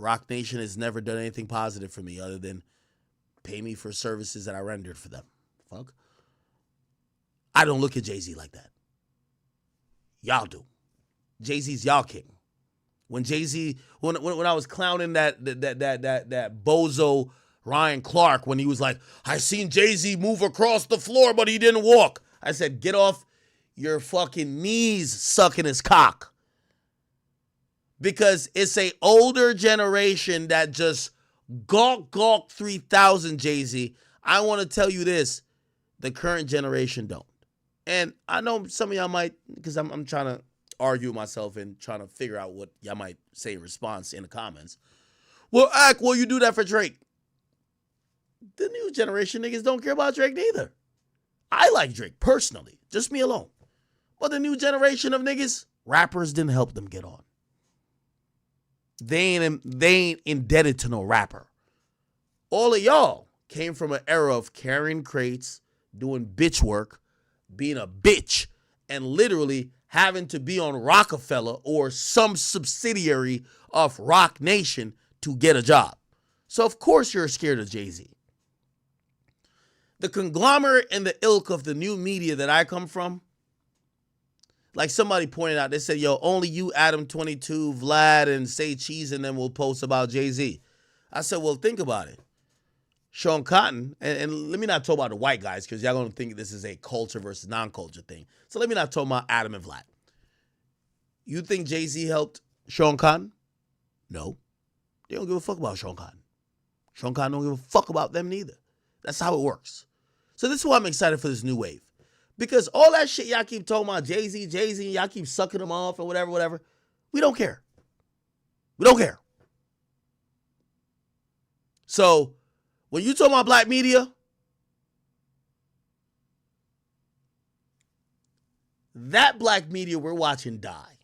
Rock Nation has never done anything positive for me other than pay me for services that I rendered for them. Fuck. I don't look at Jay-Z like that. Y'all do. Jay-Z's y'all king. When Jay-Z, when I was clowning that bozo Ryan Clark when he was like, I seen Jay-Z move across the floor, but he didn't walk. I said, get off your fucking knees sucking his cock. Because it's a older generation that just gawk 3000 Jay-Z. I want to tell you this, the current generation don't. And I know some of y'all might, because I'm trying to argue with myself and trying to figure out what y'all might say in response in the comments. Well, you do that for Drake. The new generation niggas don't care about Drake neither. I like Drake personally, just me alone. But the new generation of niggas, rappers didn't help them get on. They ain't indebted to no rapper. All of y'all came from an era of carrying crates, doing bitch work, being a bitch, and literally having to be on Rockefeller or some subsidiary of Rock Nation to get a job. So of course you're scared of Jay-Z. The conglomerate and the ilk of the new media that I come from, like somebody pointed out, they said, yo, only you, Adam22, Vlad, and Say Cheese and them will post about Jay-Z. I said, well, think about it. Sean Cotton, and let me not talk about the white guys because y'all going to think this is a culture versus non-culture thing. So let me not talk about Adam and Vlad. You think Jay-Z helped Sean Cotton? No. They don't give a fuck about Sean Cotton. Sean Cotton don't give a fuck about them neither. That's how it works. So this is why I'm excited for this new wave. Because all that shit y'all keep talking about, Jay-Z, y'all keep sucking them off or whatever. We don't care. We don't care. So when you talk about black media, that black media we're watching die.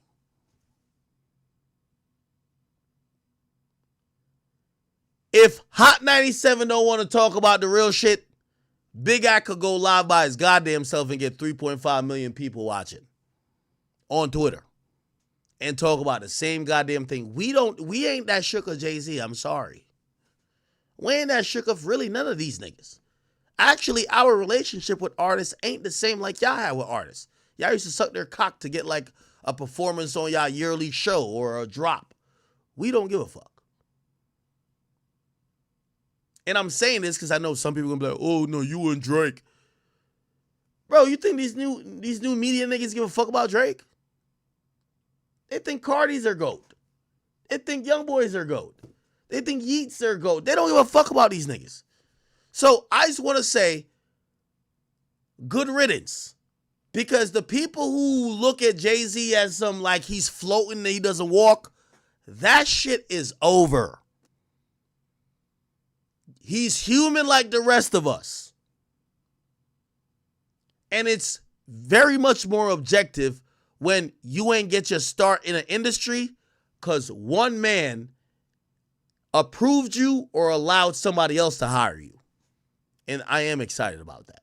If Hot 97 don't want to talk about the real shit, Big Act could go live by his goddamn self and get 3.5 million people watching on Twitter and talk about the same goddamn thing. We ain't that shook of Jay-Z. I'm sorry. We ain't that shook of really none of these niggas. Actually, our relationship with artists ain't the same like y'all had with artists. Y'all used to suck their cock to get like a performance on y'all yearly show or a drop. We don't give a fuck. And I'm saying this because I know some people are gonna be like, oh no, you and Drake. Bro, you think these new media niggas give a fuck about Drake? They think Cardi's their GOAT. They think Young Boys are GOAT. They think Yeats are GOAT. They don't give a fuck about these niggas. So I just want to say, good riddance. Because the people who look at Jay-Z as some like he's floating and he doesn't walk, that shit is over. He's human like the rest of us. And it's very much more objective when you ain't get your start in an industry because one man approved you or allowed somebody else to hire you. And I am excited about that.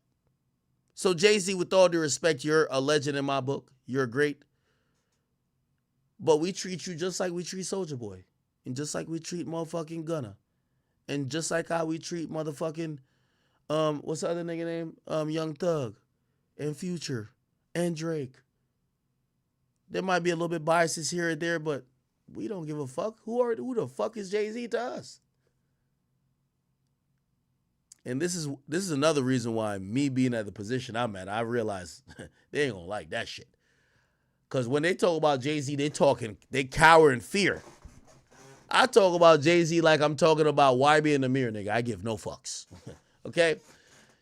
So Jay-Z, with all due respect, you're a legend in my book. You're great. But we treat you just like we treat Soulja Boy. And just like we treat motherfucking Gunna. And just like how we treat motherfucking, what's the other nigga name? Young Thug and Future and Drake. There might be a little bit biases here and there, but we don't give a fuck. Who the fuck is Jay-Z to us? And this is another reason why me being at the position I'm at, I realize they ain't gonna like that shit. Cause when they talk about Jay-Z, they cower in fear. I talk about Jay-Z like I'm talking about YB in the mirror, nigga. I give no fucks. Okay?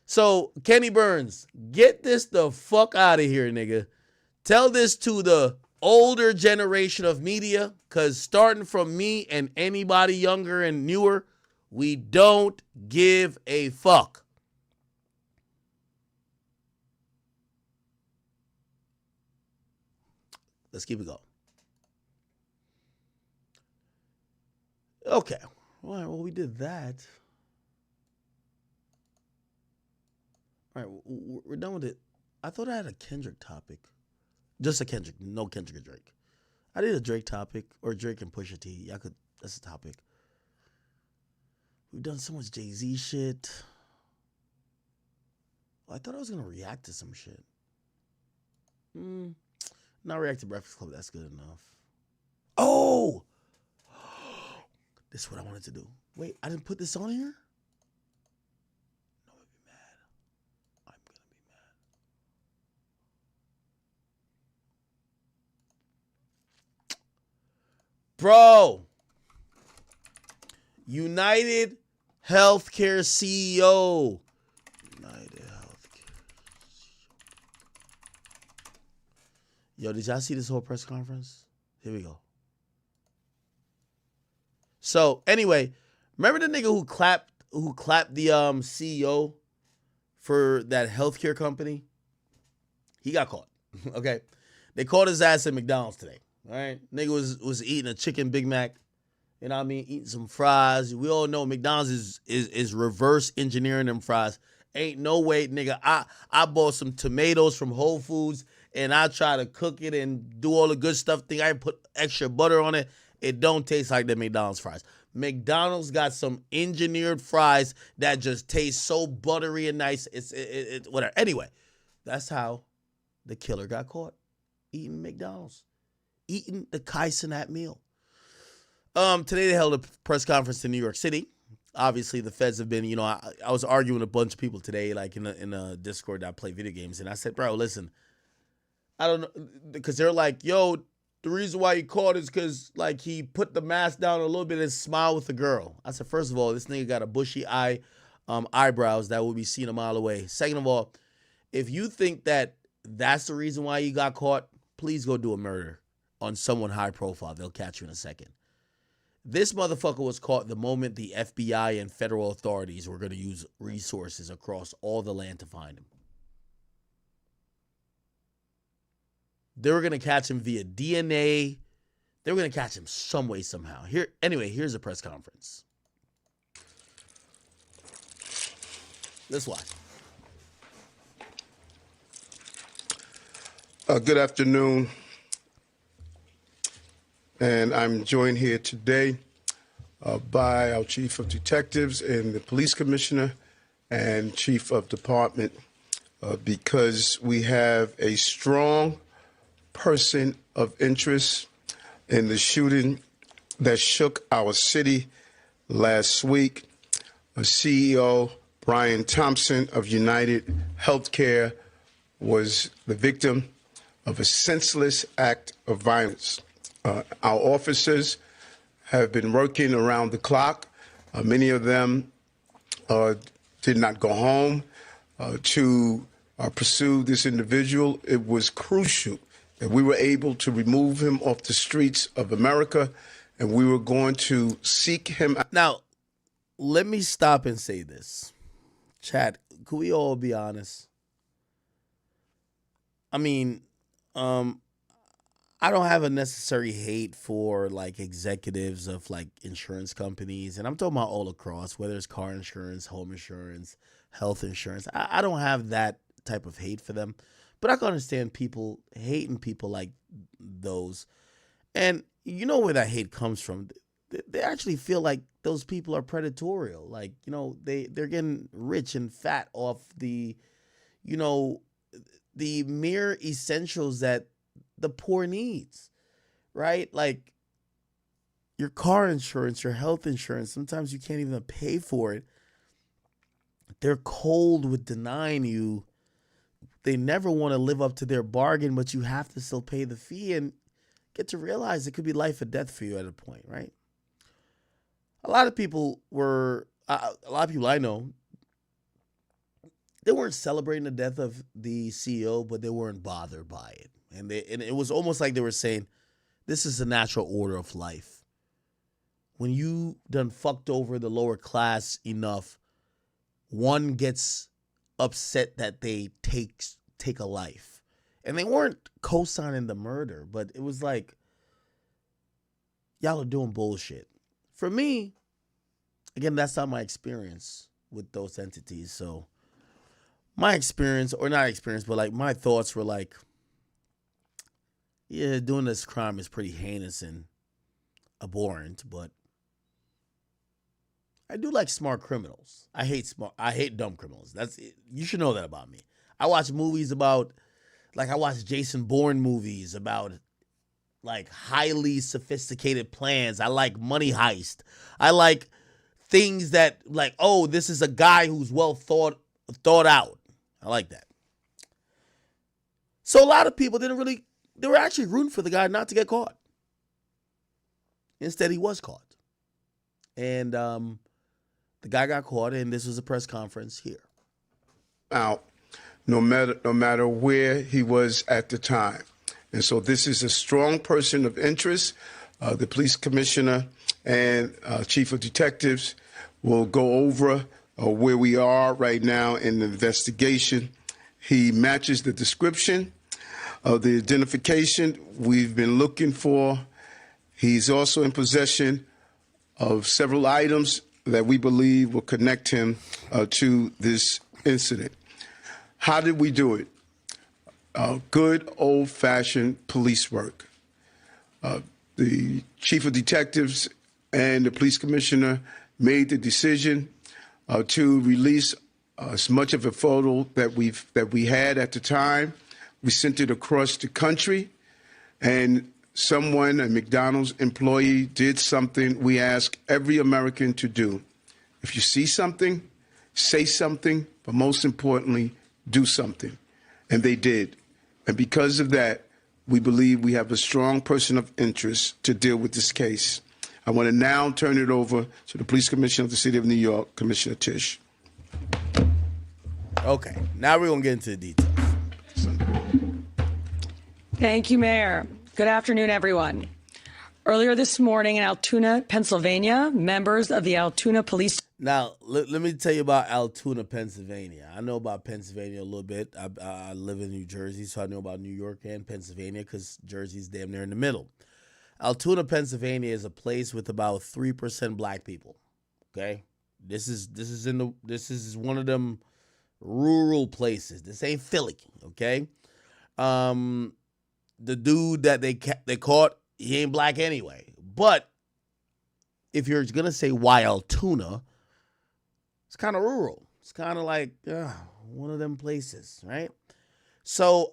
So, Kenny Burns, get this the fuck out of here, nigga. Tell this to the older generation of media, because starting from me and anybody younger and newer, we don't give a fuck. Let's keep it going. Okay. All right, well, we did that. All right, we're done with it. I thought I had a Kendrick topic. Just a Kendrick, no Kendrick or Drake. I did a Drake topic, or Drake and Pusha T. That's a topic. We've done so much Jay-Z shit. I thought I was gonna react to some shit. Not react to Breakfast Club. That's good enough. Oh, this is what I wanted to do. Wait, I didn't put this on here. No, I'd be mad. I'm gonna be mad, bro. United Healthcare CEO. United Healthcare. Yo, did y'all see this whole press conference? Here we go. So anyway, remember the nigga who clapped the CEO for that healthcare company? He got caught. Okay. They caught his ass at McDonald's today. All right. Nigga was eating a chicken Big Mac. You know what I mean? Eating some fries. We all know McDonald's is reverse engineering them fries. Ain't no way, nigga. I bought some tomatoes from Whole Foods and I try to cook it and do all the good stuff. Think I put extra butter on it. It don't taste like the McDonald's fries. McDonald's got some engineered fries that just taste so buttery and nice. It's whatever. Anyway, that's how the killer got caught. Eating McDonald's. Eating the Kaisenat meal. Today they held a press conference in New York City. Obviously, the feds have been, I was arguing with a bunch of people today, like in a Discord that I play video games, and I said, bro, listen, I don't know, because they're like, yo, the reason why he caught is because, like, he put the mask down a little bit and smiled with the girl. I said, first of all, this nigga got a bushy eyebrows that will be seen a mile away. Second of all, if you think that that's the reason why you got caught, please go do a murder on someone high profile. They'll catch you in a second. This motherfucker was caught the moment the FBI and federal authorities were going to use resources across all the land to find him. They were going to catch him via DNA. They were going to catch him some way, somehow. Here's a press conference. Let's watch. Good afternoon. And I'm joined here today by our Chief of Detectives and the Police Commissioner and Chief of Department because we have a strong person of interest in the shooting that shook our city last week. CEO Brian Thompson of United Healthcare was the victim of a senseless act of violence. Our officers have been working around the clock. Many of them did not go home to pursue this individual. It was crucial that we were able to remove him off the streets of America, and we were going to seek him out. Now, let me stop and say this. Chat, could we all be honest? I mean, I don't have a necessary hate for like executives of like insurance companies. And I'm talking about all across, whether it's car insurance, home insurance, health insurance. I don't have that type of hate for them. But I can understand people hating people like those. And you know where that hate comes from. They actually feel like those people are predatorial. Like, they're getting rich and fat off the mere essentials that the poor needs, right? Like your car insurance, your health insurance, sometimes you can't even pay for it. They're cold with denying you. They never want to live up to their bargain, but you have to still pay the fee and get to realize it could be life or death for you at a point, right? A lot of people I know, they weren't celebrating the death of the CEO, but they weren't bothered by it. And it was almost like they were saying, this is the natural order of life. When you done fucked over the lower class enough, one gets upset that they take a life. And they weren't co-signing the murder, but it was like, y'all are doing bullshit. For me, again, that's not my experience with those entities. So my experience, or not experience, but like my thoughts were like, yeah, doing this crime is pretty heinous and abhorrent, but I do like smart criminals. I hate dumb criminals. You should know that about me. I watch movies about, like, I watch Jason Bourne movies about, like, highly sophisticated plans. I like money heist. I like things that, like, oh, this is a guy who's well thought out. I like that. So a lot of people they were actually rooting for the guy not to get caught. Instead, he was caught. And the guy got caught, and this was a press conference here. Out, no matter where he was at the time. And so this is a strong person of interest. The police commissioner and chief of detectives will go over where we are right now in the investigation. He matches the description of the identification we've been looking for. He's also in possession of several items that we believe will connect him to this incident. How did we do it? Good old-fashioned police work. The chief of detectives and the police commissioner made the decision to release as much of a photo that we had at the time. We sent it across the country, and someone, a McDonald's employee, did something we ask every American to do. If you see something, say something, but most importantly, do something. And they did. And because of that, we believe we have a strong person of interest to deal with this case. I want to now turn it over to the police commissioner of the city of New York, Commissioner Tisch. Okay, now we're going to get into the details. Thank you, Mayor. Good afternoon, everyone. Earlier this morning in Altoona, Pennsylvania, members of the Altoona Police... Now, let me tell you about Altoona, Pennsylvania. I know about Pennsylvania a little bit. I live in New Jersey, so I know about New York and Pennsylvania because Jersey's damn near in the middle. Altoona, Pennsylvania is a place with about 3% black people. Okay? This is one of them rural places. This ain't Philly, okay? The dude that they caught, he ain't black anyway. But if you're going to say why Altoona, it's kind of rural. It's kind of like one of them places, right? So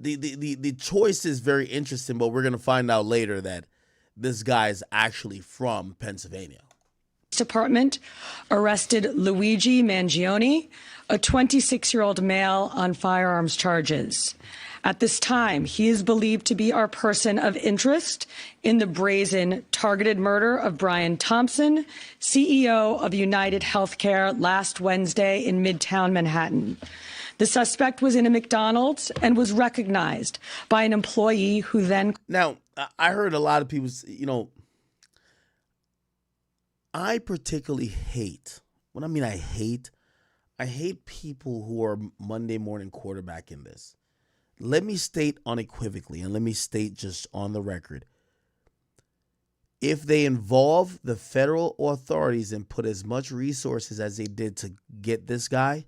the choice is very interesting, but we're going to find out later that this guy is actually from Pennsylvania. Department arrested Luigi Mangione, a 26-year-old male on firearms charges. At this time, he is believed to be our person of interest in the brazen targeted murder of Brian Thompson, CEO of United Healthcare, last Wednesday in Midtown Manhattan. The suspect was in a McDonald's and was recognized by an employee who then... Now, I heard a lot of people, I particularly hate, when I mean I hate people who are Monday morning quarterbacking this. Let me state unequivocally, and let me state just on the record, if they involve the federal authorities and put as much resources as they did to get this guy,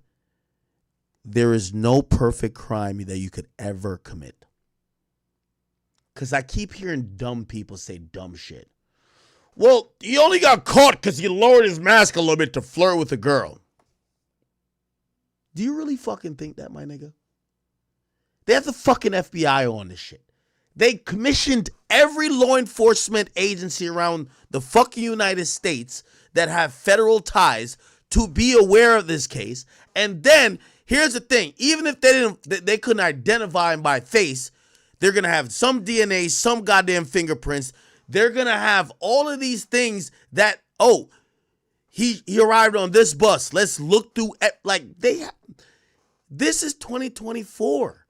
there is no perfect crime that you could ever commit. Because I keep hearing dumb people say dumb shit. Well, he only got caught because he lowered his mask a little bit to flirt with a girl. Do you really fucking think that, my nigga? They have the fucking FBI on this shit. They commissioned every law enforcement agency around the fucking United States that have federal ties to be aware of this case. And then, here's the thing. Even if they couldn't identify him by face, they're going to have some DNA, some goddamn fingerprints. They're going to have all of these things that, he arrived on this bus. Let's look through, this is 2024.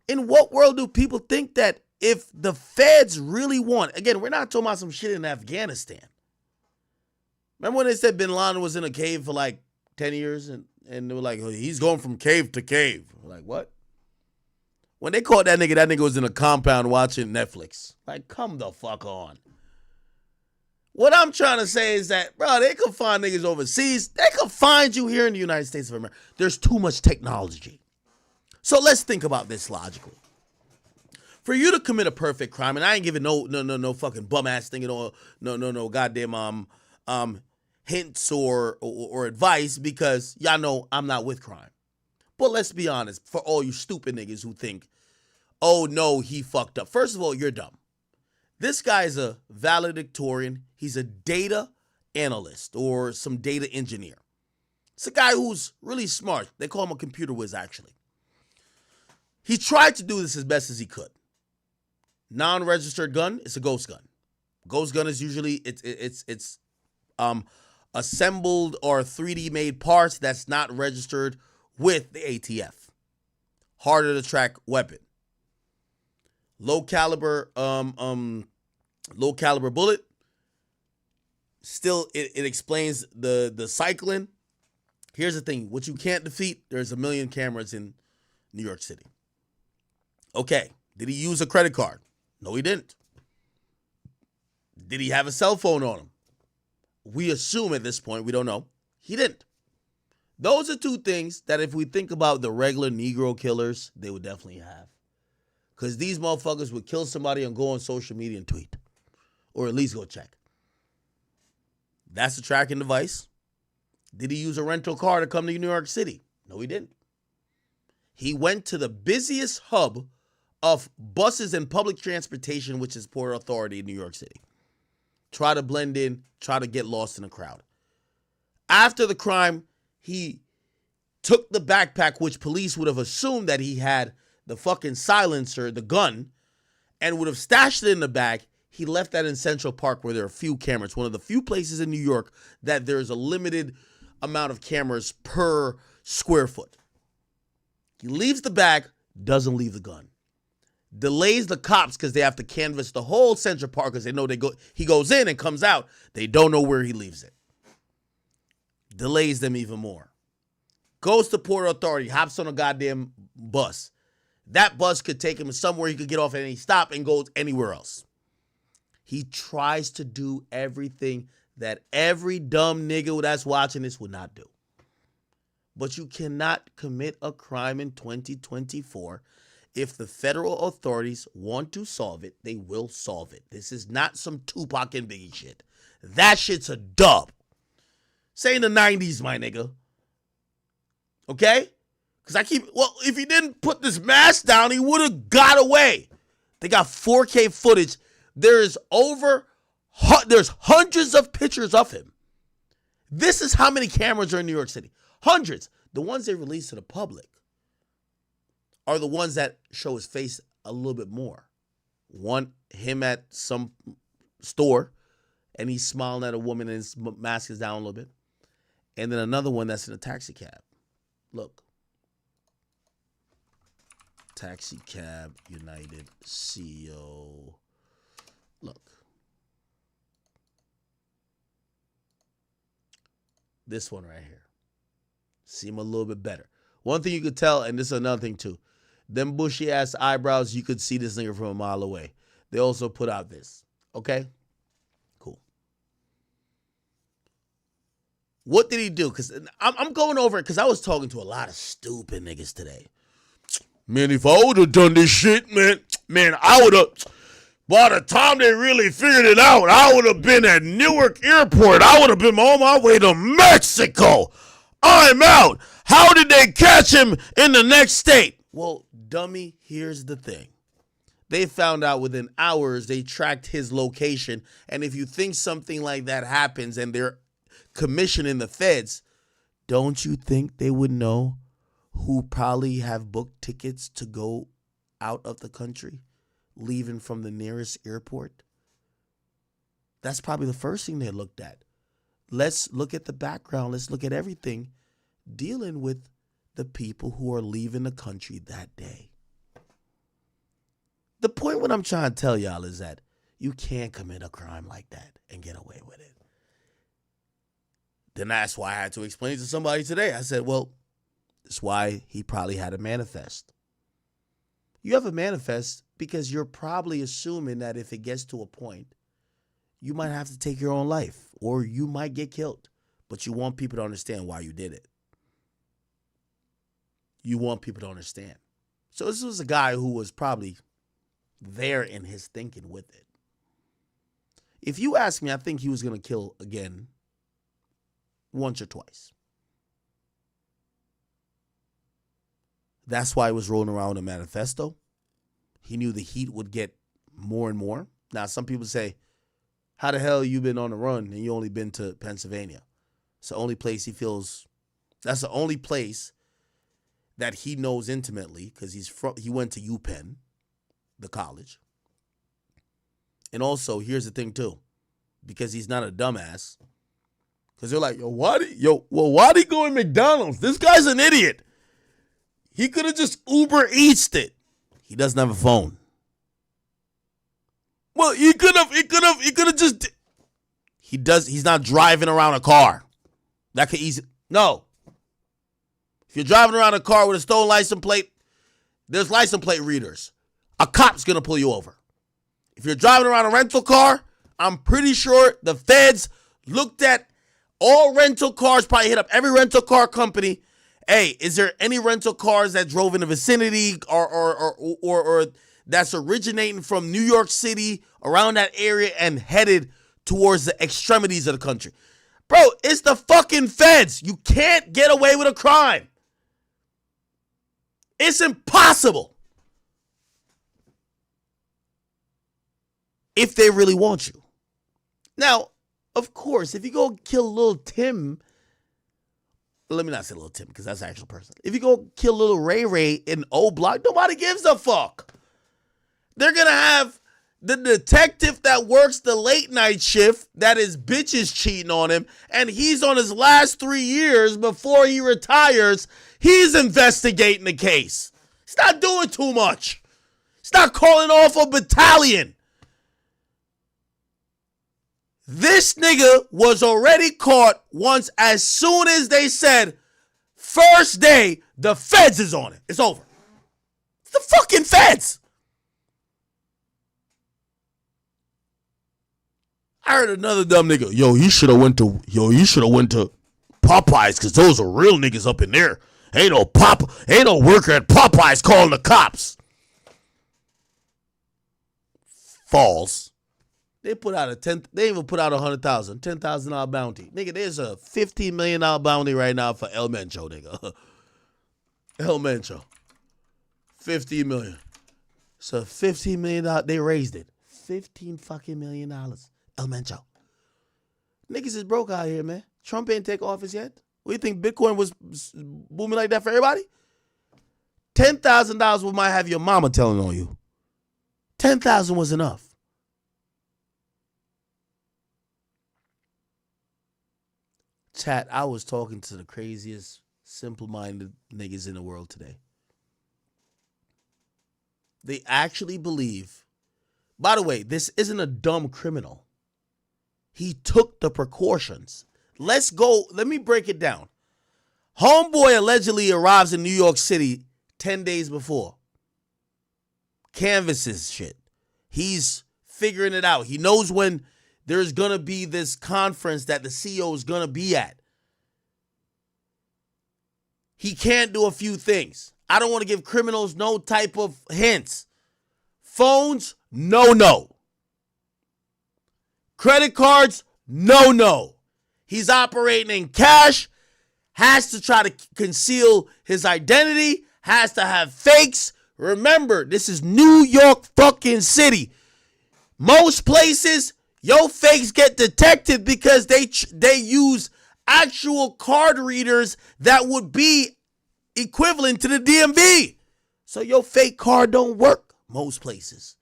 In what world do people think that if the feds really want, again, we're not talking about some shit in Afghanistan. Remember when they said Bin Laden was in a cave for like 10 years and they were like, he's going from cave to cave. We're like, what? When they caught that nigga was in a compound watching Netflix. Like, come the fuck on. What I'm trying to say is that, bro, they could find niggas overseas. They could find you here in the United States of America. There's too much technology. So let's think about this logically. For you to commit a perfect crime, and I ain't giving no fucking bum ass thing at all, no goddamn hints or advice because y'all know I'm not with crime. But let's be honest, for all you stupid niggas who think, oh no, he fucked up. First of all, you're dumb. This guy's a valedictorian. He's a data analyst or some data engineer. It's a guy who's really smart. They call him a computer whiz, actually. He tried to do this as best as he could. Non-registered gun, it's a ghost gun. Ghost gun is usually it's assembled or 3D made parts that's not registered with the ATF. Harder to track weapon. Low caliber bullet. Still, it explains the cycling. Here's the thing: what you can't defeat, there's a million cameras in New York City. Okay, did he use a credit card? No, he didn't. Did he have a cell phone on him? We assume at this point, we don't know. He didn't. Those are two things that if we think about the regular Negro killers, they would definitely have. Because these motherfuckers would kill somebody and go on social media and tweet. Or at least go check. That's a tracking device. Did he use a rental car to come to New York City? No, he didn't. He went to the busiest hub of buses and public transportation, which is Port Authority in New York City. Try to blend in, try to get lost in the crowd. After the crime, he took the backpack, which police would have assumed that he had the fucking silencer, the gun, and would have stashed it in the bag. He left that in Central Park where there are few cameras. One of the few places in New York that there's a limited amount of cameras per square foot. He leaves the bag, doesn't leave the gun. Delays the cops because they have to canvass the whole Central Park because they know he goes in and comes out. They don't know where he leaves it. Delays them even more. Goes to Port Authority, hops on a goddamn bus. That bus could take him somewhere he could get off at any stop and go anywhere else. He tries to do everything that every dumb nigga that's watching this would not do. But you cannot commit a crime in 2024. If the federal authorities want to solve it, they will solve it. This is not some Tupac and Biggie shit. That shit's a dub. Say in the 90s, my nigga. Okay? Because if he didn't put this mask down, he would have got away. They got 4K footage. There's hundreds of pictures of him. This is how many cameras are in New York City. Hundreds. The ones they release to the public are the ones that show his face a little bit more. One, him at some store, and he's smiling at a woman and his mask is down a little bit. And then another one that's in a taxi cab. Look. Taxi cab, United, CEO. Look. This one right here. See him a little bit better. One thing you could tell, and this is another thing too. Them bushy ass eyebrows, you could see this nigga from a mile away. They also put out this. Okay? Cool. What did he do? Because I'm going over it because I was talking to a lot of stupid niggas today. Man, if I would have done this shit, man, I would have, by the time they really figured it out, I would have been at Newark Airport. I would have been on my way to Mexico. I'm out. How did they catch him in the next state? Well, dummy, here's the thing. They found out within hours they tracked his location. And if you think something like that happens and they're commissioning the feds, don't you think they would know who probably have booked tickets to go out of the country, leaving from the nearest airport? That's probably the first thing they looked at. Let's look at the background. Let's look at everything dealing with the people who are leaving the country that day. The point what I'm trying to tell y'all is that you can't commit a crime like that and get away with it. Then that's why I had to explain to somebody today. I said, well, that's why he probably had a manifest. You have a manifest because you're probably assuming that if it gets to a point, you might have to take your own life or you might get killed. But you want people to understand why you did it. You want people to understand. So this was a guy who was probably there in his thinking with it. If you ask me, I think he was going to kill again once or twice. That's why he was rolling around with a manifesto. He knew the heat would get more and more. Now, some people say, how the hell you been on the run and you only been to Pennsylvania? It's the only place he feels, that's the only place that he knows intimately because he went to UPenn, the college. And also, here's the thing too, because he's not a dumbass. Because they're like, why'd he go to McDonald's? This guy's an idiot. He could have just Uber Eats'd it. He doesn't have a phone. Well, he could have just. He's not driving around a car. That could easily. No. If you're driving around a car with a stolen license plate, there's license plate readers. A cop's going to pull you over. If you're driving around a rental car, I'm pretty sure the feds looked at all rental cars, probably hit up every rental car company. Hey, is there any rental cars that drove in the vicinity or that's originating from New York City, around that area, and headed towards the extremities of the country? Bro, it's the fucking feds. You can't get away with a crime. It's impossible. If they really want you. Now, of course, if you go kill Lil Tim, let me not say Lil Tim because that's an actual person. If you go kill Lil Ray Ray in O Block, nobody gives a fuck. They're going to have the detective that works the late night shift that his bitch is cheating on him, and he's on his last 3 years before he retires. He's investigating the case. He's not doing too much. He's not calling off a battalion. This nigga was already caught once as soon as they said, first day, the feds is on it. It's over. It's the fucking feds. I heard another dumb nigga, you should have went to Popeyes because those are real niggas up in there. Ain't no worker at Popeyes calling the cops. False. They even put out $100,000 bounty. Nigga, there's a $15 million bounty right now for El Mencho, nigga. El Mencho. $15 million. So $15 million, they raised it. $15 fucking million. El Mencho. Niggas is broke out here, man. Trump ain't take office yet. What do you think Bitcoin was booming like that for everybody? $10,000 we might have your mama telling on you. $10,000 was enough. Chat, I was talking to the craziest, simple-minded niggas in the world today. They actually believe, by the way, this isn't a dumb criminal. He took the precautions. Let me break it down. Homeboy allegedly arrives in New York City 10 days before. Canvasses shit. He's figuring it out. He knows when there's going to be this conference that the CEO is going to be at. He can't do a few things. I don't want to give criminals no type of hints. Phones, no. Credit cards, no. He's operating in cash, has to try to conceal his identity, has to have fakes. Remember, this is New York fucking City. Most places, your fakes get detected because they use actual card readers that would be equivalent to the DMV. So your fake card don't work most places.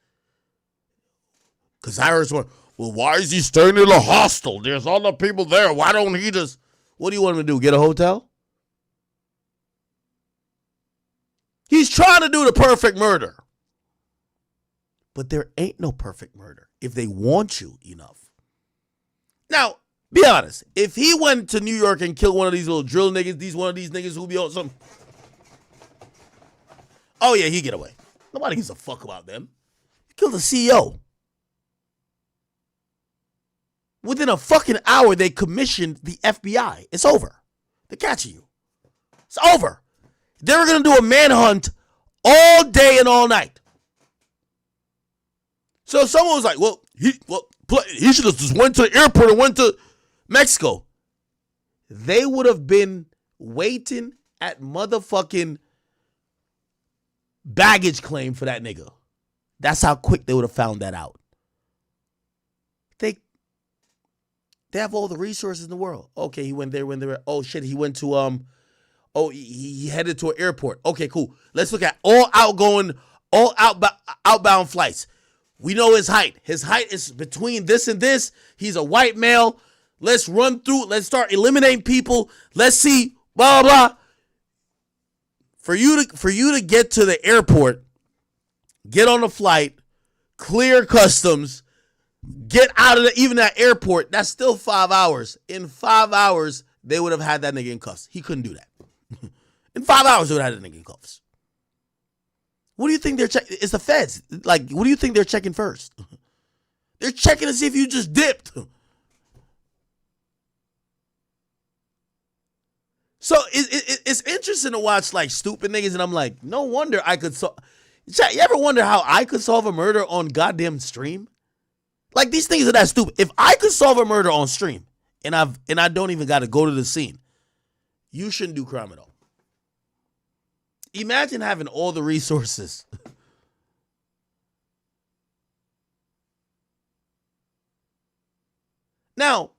Because I heard someone, well, why is he staying in a hostel? There's other people there. Why don't he just... What do you want him to do? Get a hotel? He's trying to do the perfect murder. But there ain't no perfect murder if they want you enough. Now, be honest. If he went to New York and killed one of these little drill niggas, one of these niggas who be on some... Oh, yeah, he get away. Nobody gives a fuck about them. He killed the CEO. Within a fucking hour, they commissioned the FBI. It's over. They're catching you. It's over. They were going to do a manhunt all day and all night. So someone was like, he should have just went to the airport and went to Mexico. they would have been waiting at motherfucking baggage claim for that nigga. That's how quick they would have found that out. They have all the resources in the world. Okay, he went there when they were, oh shit, he went to, he headed to an airport. Okay, cool. Let's look at all outbound flights. We know his height. His height is between this and this. He's a white male. Let's run through. Let's start eliminating people. Let's see, blah, blah, blah. For you to get to the airport, get on the flight, clear customs, get out of even that airport, that's still 5 hours. In 5 hours, they would have had that nigga in cuffs. He couldn't do that. In 5 hours, they would have had that nigga in cuffs. What do you think they're checking? It's the feds. Like, what do you think they're checking first? They're checking to see if you just dipped. So it's interesting to watch like stupid niggas, and I'm like, no wonder I could solve. You ever wonder how I could solve a murder on goddamn stream? Like, these things are that stupid. If I could solve a murder on stream, and I don't even got to go to the scene, you shouldn't do crime at all. Imagine having all the resources. Now,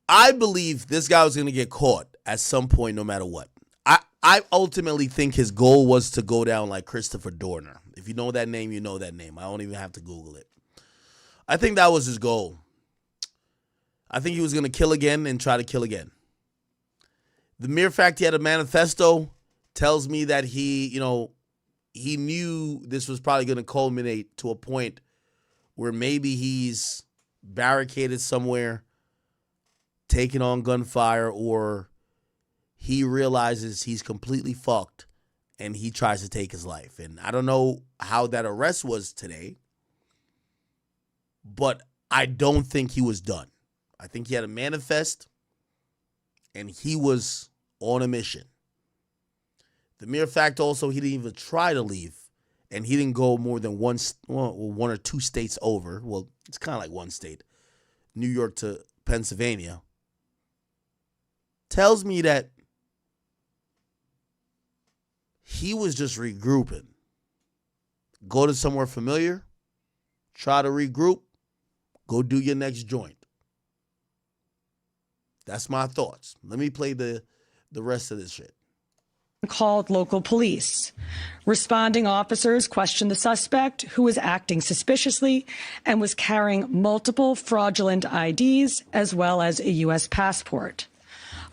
I believe this guy was going to get caught at some point no matter what. I ultimately think his goal was to go down like Christopher Dorner. If you know that name, you know that name. I don't even have to Google it. I think that was his goal. I think he was going to kill again and try to kill again. The mere fact he had a manifesto tells me that he knew this was probably going to culminate to a point where maybe he's barricaded somewhere, taking on gunfire, or he realizes he's completely fucked and he tries to take his life. And I don't know how that arrest was today, but I don't think he was done. I think he had a manifest and he was on a mission. The mere fact also he didn't even try to leave, and he didn't go more than one or two states over. Well, it's kind of like one state, New York to Pennsylvania, tells me that he was just regrouping. Go to somewhere familiar, try to regroup, go do your next joint. That's my thoughts. Let me play the rest of this shit. Called local police. Responding officers questioned the suspect, who was acting suspiciously and was carrying multiple fraudulent IDs as well as a U.S. passport.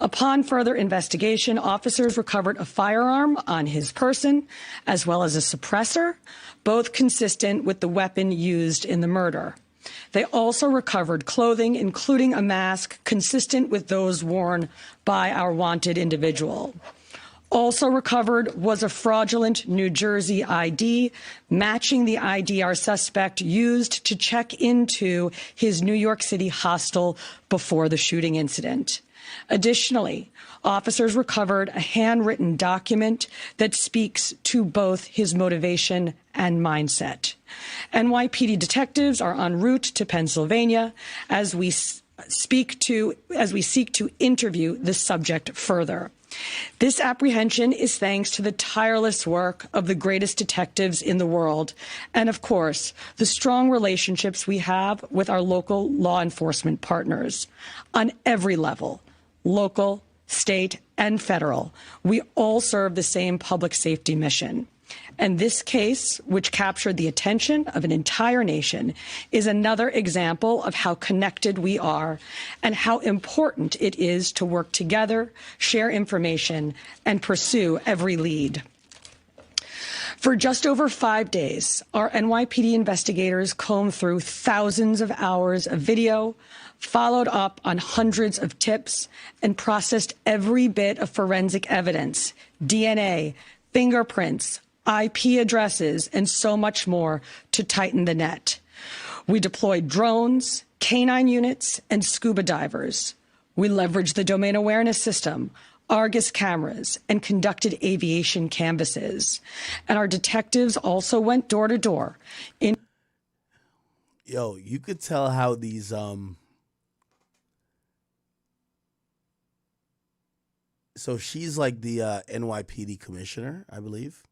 Upon further investigation, officers recovered a firearm on his person as well as a suppressor, both consistent with the weapon used in the murder. They also recovered clothing, including a mask consistent with those worn by our wanted individual. Also recovered was a fraudulent New Jersey ID, matching the ID our suspect used to check into his New York City hostel before the shooting incident. Additionally, officers recovered a handwritten document that speaks to both his motivation and mindset. NYPD detectives are en route to Pennsylvania as we seek to interview the subject further. This apprehension is thanks to the tireless work of the greatest detectives in the world, and of course, the strong relationships we have with our local law enforcement partners. On every level, local, state, and federal, we all serve the same public safety mission. And this case, which captured the attention of an entire nation, is another example of how connected we are and how important it is to work together, share information, and pursue every lead. For just over 5 days, our NYPD investigators combed through thousands of hours of video, followed up on hundreds of tips, and processed every bit of forensic evidence, DNA, fingerprints, IP addresses, and so much more to tighten the net. We deployed drones, canine units, and scuba divers. We leveraged the domain awareness system, Argus cameras, and conducted aviation canvasses. And our detectives also went door to door. Yo, you could tell how these so she's like the NYPD commissioner, I believe.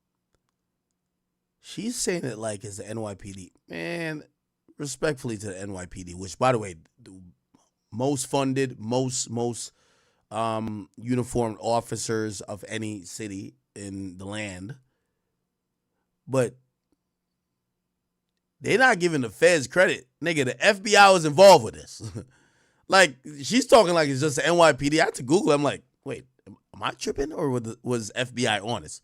She's saying it like it's the NYPD. Man, respectfully to the NYPD, which by the way, the most funded, most uniformed officers of any city in the land. But they're not giving the feds credit. Nigga, the FBI was involved with this. Like, she's talking like it's just the NYPD. I had to Google it. I'm like, wait, am I tripping or was FBI on this?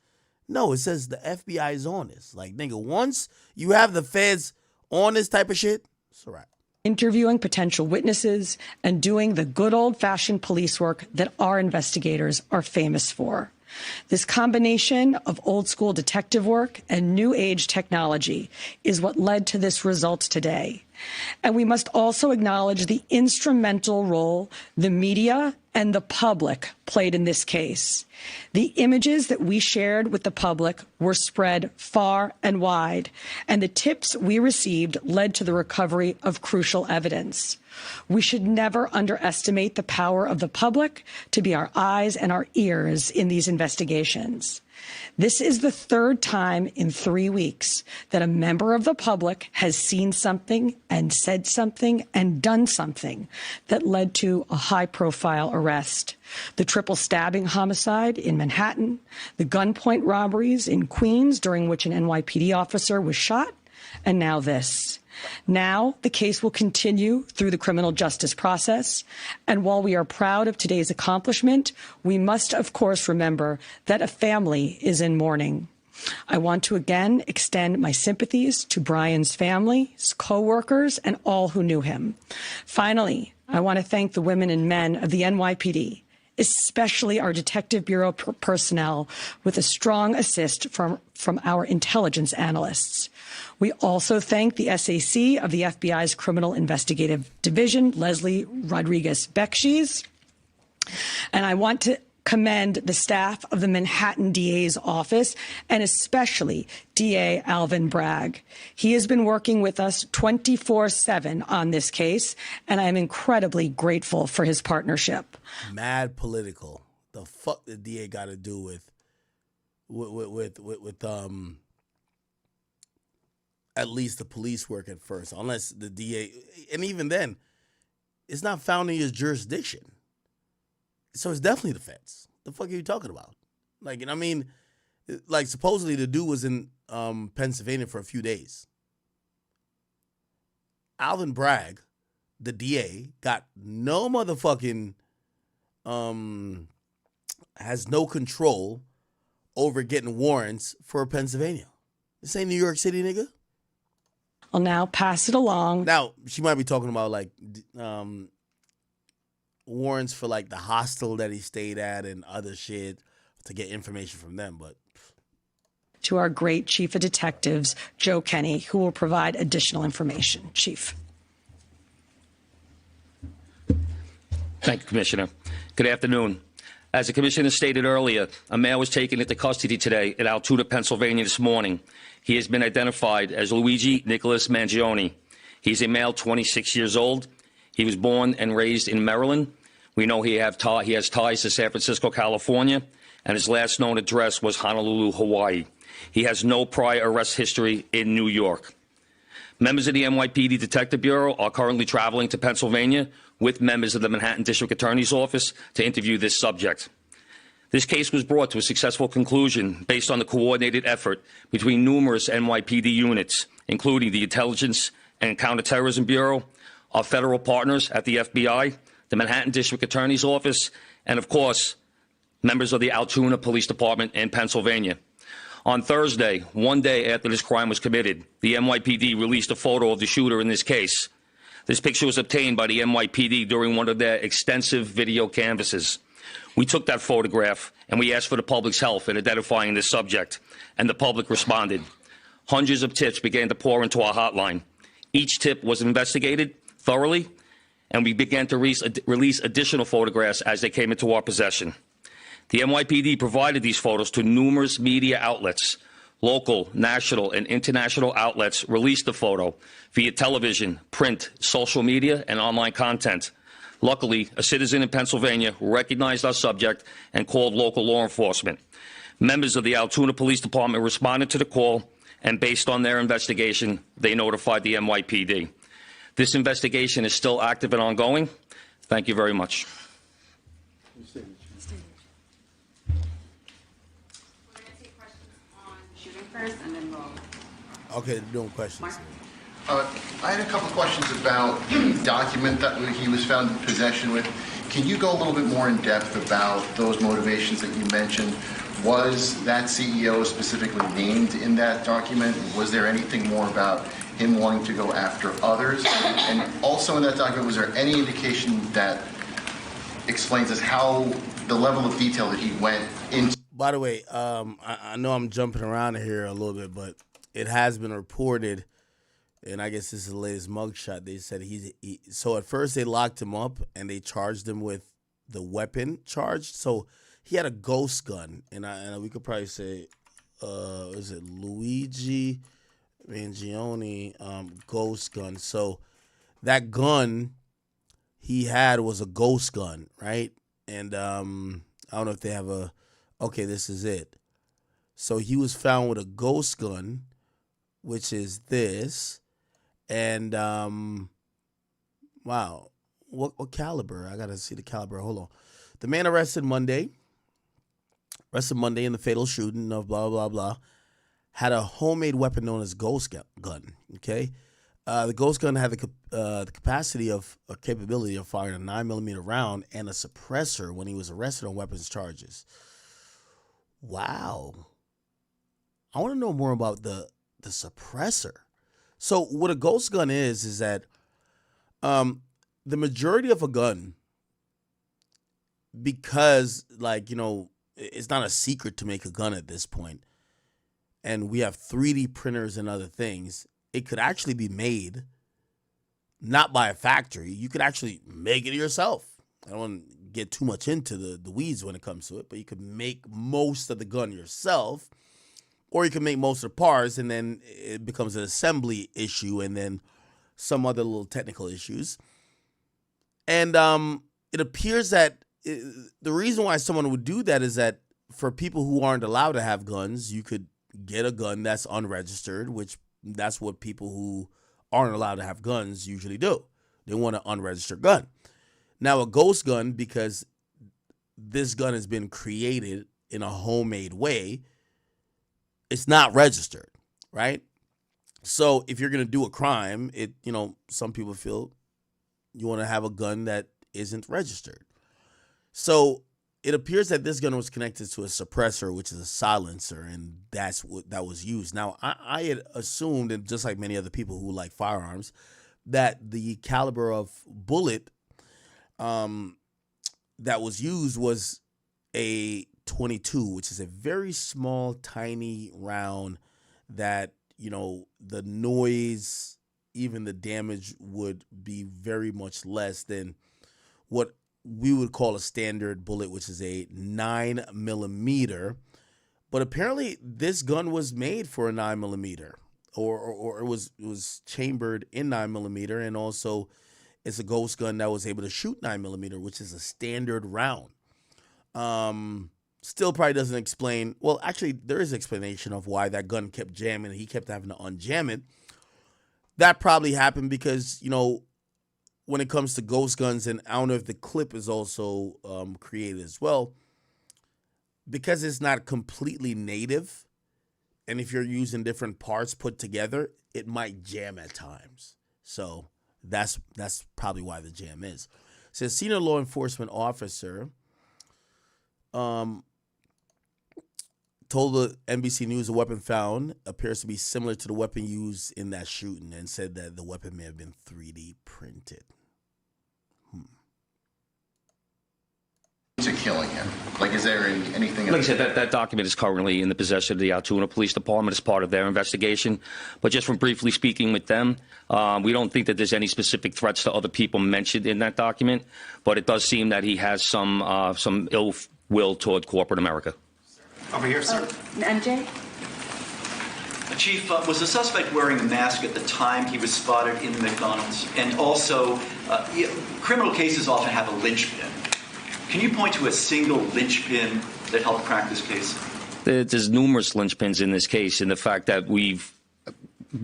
No, it says the FBI is on this. Like, nigga, once you have the feds on this type of shit, it's all right. Interviewing potential witnesses and doing the good old-fashioned police work that our investigators are famous for. This combination of old-school detective work and new-age technology is what led to this result today. And we must also acknowledge the instrumental role the media and the public played in this case. The images that we shared with the public were spread far and wide, and the tips we received led to the recovery of crucial evidence. We should never underestimate the power of the public to be our eyes and our ears in these investigations. This is the third time in 3 weeks that a member of the public has seen something and said something and done something that led to a high-profile arrest. The triple stabbing homicide in Manhattan, the gunpoint robberies in Queens during which an NYPD officer was shot, and now this. Now, the case will continue through the criminal justice process. And while we are proud of today's accomplishment, we must, of course, remember that a family is in mourning. I want to again extend my sympathies to Brian's family, his co-workers, and all who knew him. Finally, I want to thank the women and men of the NYPD, especially our Detective Bureau personnel, with a strong assist from our intelligence analysts. We also thank the SAC of the FBI's Criminal Investigative Division, Leslie Rodriguez-Bekshies. And I want to commend the staff of the Manhattan DA's office, and especially DA Alvin Bragg. He has been working with us 24/7 on this case, and I am incredibly grateful for his partnership. Mad political. The fuck the DA got to do with at least the police work at first, unless the DA, and even then, it's not found in his jurisdiction. So it's definitely the feds. The fuck are you talking about? Like, you know what I mean? Like, supposedly the dude was in Pennsylvania for a few days. Alvin Bragg, the DA, got no motherfucking, has no control over getting warrants for Pennsylvania. This ain't New York City, nigga. I'll now pass it along. Now, she might be talking about, like, warrants for, like, the hostel that he stayed at and other shit to get information from them, but... To our great Chief of Detectives, Joe Kenny, who will provide additional information. Chief. Thank you, Commissioner. Good afternoon. As the Commissioner stated earlier, a male was taken into custody today in Altoona, Pennsylvania this morning. He has been identified as Luigi Nicholas Mangione. He's a male, 26 years old. He was born and raised in Maryland. We know he has ties to San Francisco, California, and his last known address was Honolulu, Hawaii. He has no prior arrest history in New York. Members of the NYPD Detective Bureau are currently traveling to Pennsylvania with members of the Manhattan District Attorney's Office to interview this subject. This case was brought to a successful conclusion based on the coordinated effort between numerous NYPD units, including the Intelligence and Counterterrorism Bureau, our federal partners at the FBI, the Manhattan District Attorney's Office, and, of course, members of the Altoona Police Department in Pennsylvania. On Thursday, one day after this crime was committed, the NYPD released a photo of the shooter in this case. This picture was obtained by the NYPD during one of their extensive video canvasses. We took that photograph and we asked for the public's help in identifying this subject, and the public responded. Hundreds of tips began to pour into our hotline. Each tip was investigated thoroughly, and we began to release additional photographs as they came into our possession. The NYPD provided these photos to numerous media outlets, Local, national, and international outlets released the photo via television, print, social media, and online content. Luckily, a citizen in Pennsylvania recognized our subject and called local law enforcement. Members of the Altoona Police Department responded to the call, and based on their investigation, they notified the NYPD. This investigation is still active and ongoing. Thank you very much. We're going to take questions on shooting first, and then we'll... Okay, doing questions. I had a couple of questions about the document that he was found in possession with. Can you go a little bit more in depth about those motivations that you mentioned? Was that CEO specifically named in that document? Was there anything more about him wanting to go after others? And also in that document, was there any indication that explains us how the level of detail that he went into? By the way, I know I'm jumping around here a little bit, but it has been reported, and I guess this is the latest mugshot. They said so at first they locked him up and they charged him with the weapon charge. So he had a ghost gun, and we could probably say, is it Luigi Mangione ghost gun? So that gun he had was a ghost gun, right? And I don't know if they have a. Okay, this is it. So he was found with a ghost gun, which is this. And wow, what caliber? I gotta see the caliber. Hold on. The man arrested Monday in the fatal shooting of blah blah blah, had a homemade weapon known as ghost gun. Okay, the ghost gun had the capacity of a capability of firing a 9mm round and a suppressor when he was arrested on weapons charges. Wow, I want to know more about the suppressor. So what a ghost gun is that the majority of a gun, because it's not a secret to make a gun at this point, and we have 3D printers and other things, it could actually be made not by a factory. You could actually make it yourself. I don't want to get too much into the weeds when it comes to it, but you could make most of the gun yourself. Or you can make most of the parts, and then it becomes an assembly issue, and then some other little technical issues. And it appears that the reason why someone would do that is that for people who aren't allowed to have guns, you could get a gun that's unregistered, which that's what people who aren't allowed to have guns usually do. They want an unregistered gun. Now, a ghost gun, because this gun has been created in a homemade way, it's not registered, right? So if you're going to do a crime, some people feel you want to have a gun that isn't registered. So it appears that this gun was connected to a suppressor, which is a silencer, and that's what that was used. Now, I had assumed, and just like many other people who like firearms, that the caliber of bullet that was used was a .22, which is a very small, tiny round that, the noise, even the damage would be very much less than what we would call a standard bullet, which is a 9mm. But apparently this gun was made for a 9mm, or it was chambered in 9mm, and also it's a ghost gun that was able to shoot 9mm, which is a standard round. Still probably doesn't explain. Well, actually, there is an explanation of why that gun kept jamming and he kept having to unjam it. That probably happened because, when it comes to ghost guns, and I don't know if the clip is also created as well, because it's not completely native, and if you're using different parts put together, it might jam at times. So that's probably why the jam is. It says senior law enforcement officer told the NBC News the weapon found appears to be similar to the weapon used in that shooting, and said that the weapon may have been 3D printed. To killing him? Is there anything? Like I said, that document is currently in the possession of the Altoona Police Department as part of their investigation. But just from briefly speaking with them, we don't think that there's any specific threats to other people mentioned in that document. But it does seem that he has some ill will toward corporate America. Over here, sir. MJ? Chief, was the suspect wearing a mask at the time he was spotted in the McDonald's? And also, criminal cases often have a linchpin. Can you point to a single linchpin that helped crack this case? There's numerous linchpins in this case, in the fact that we've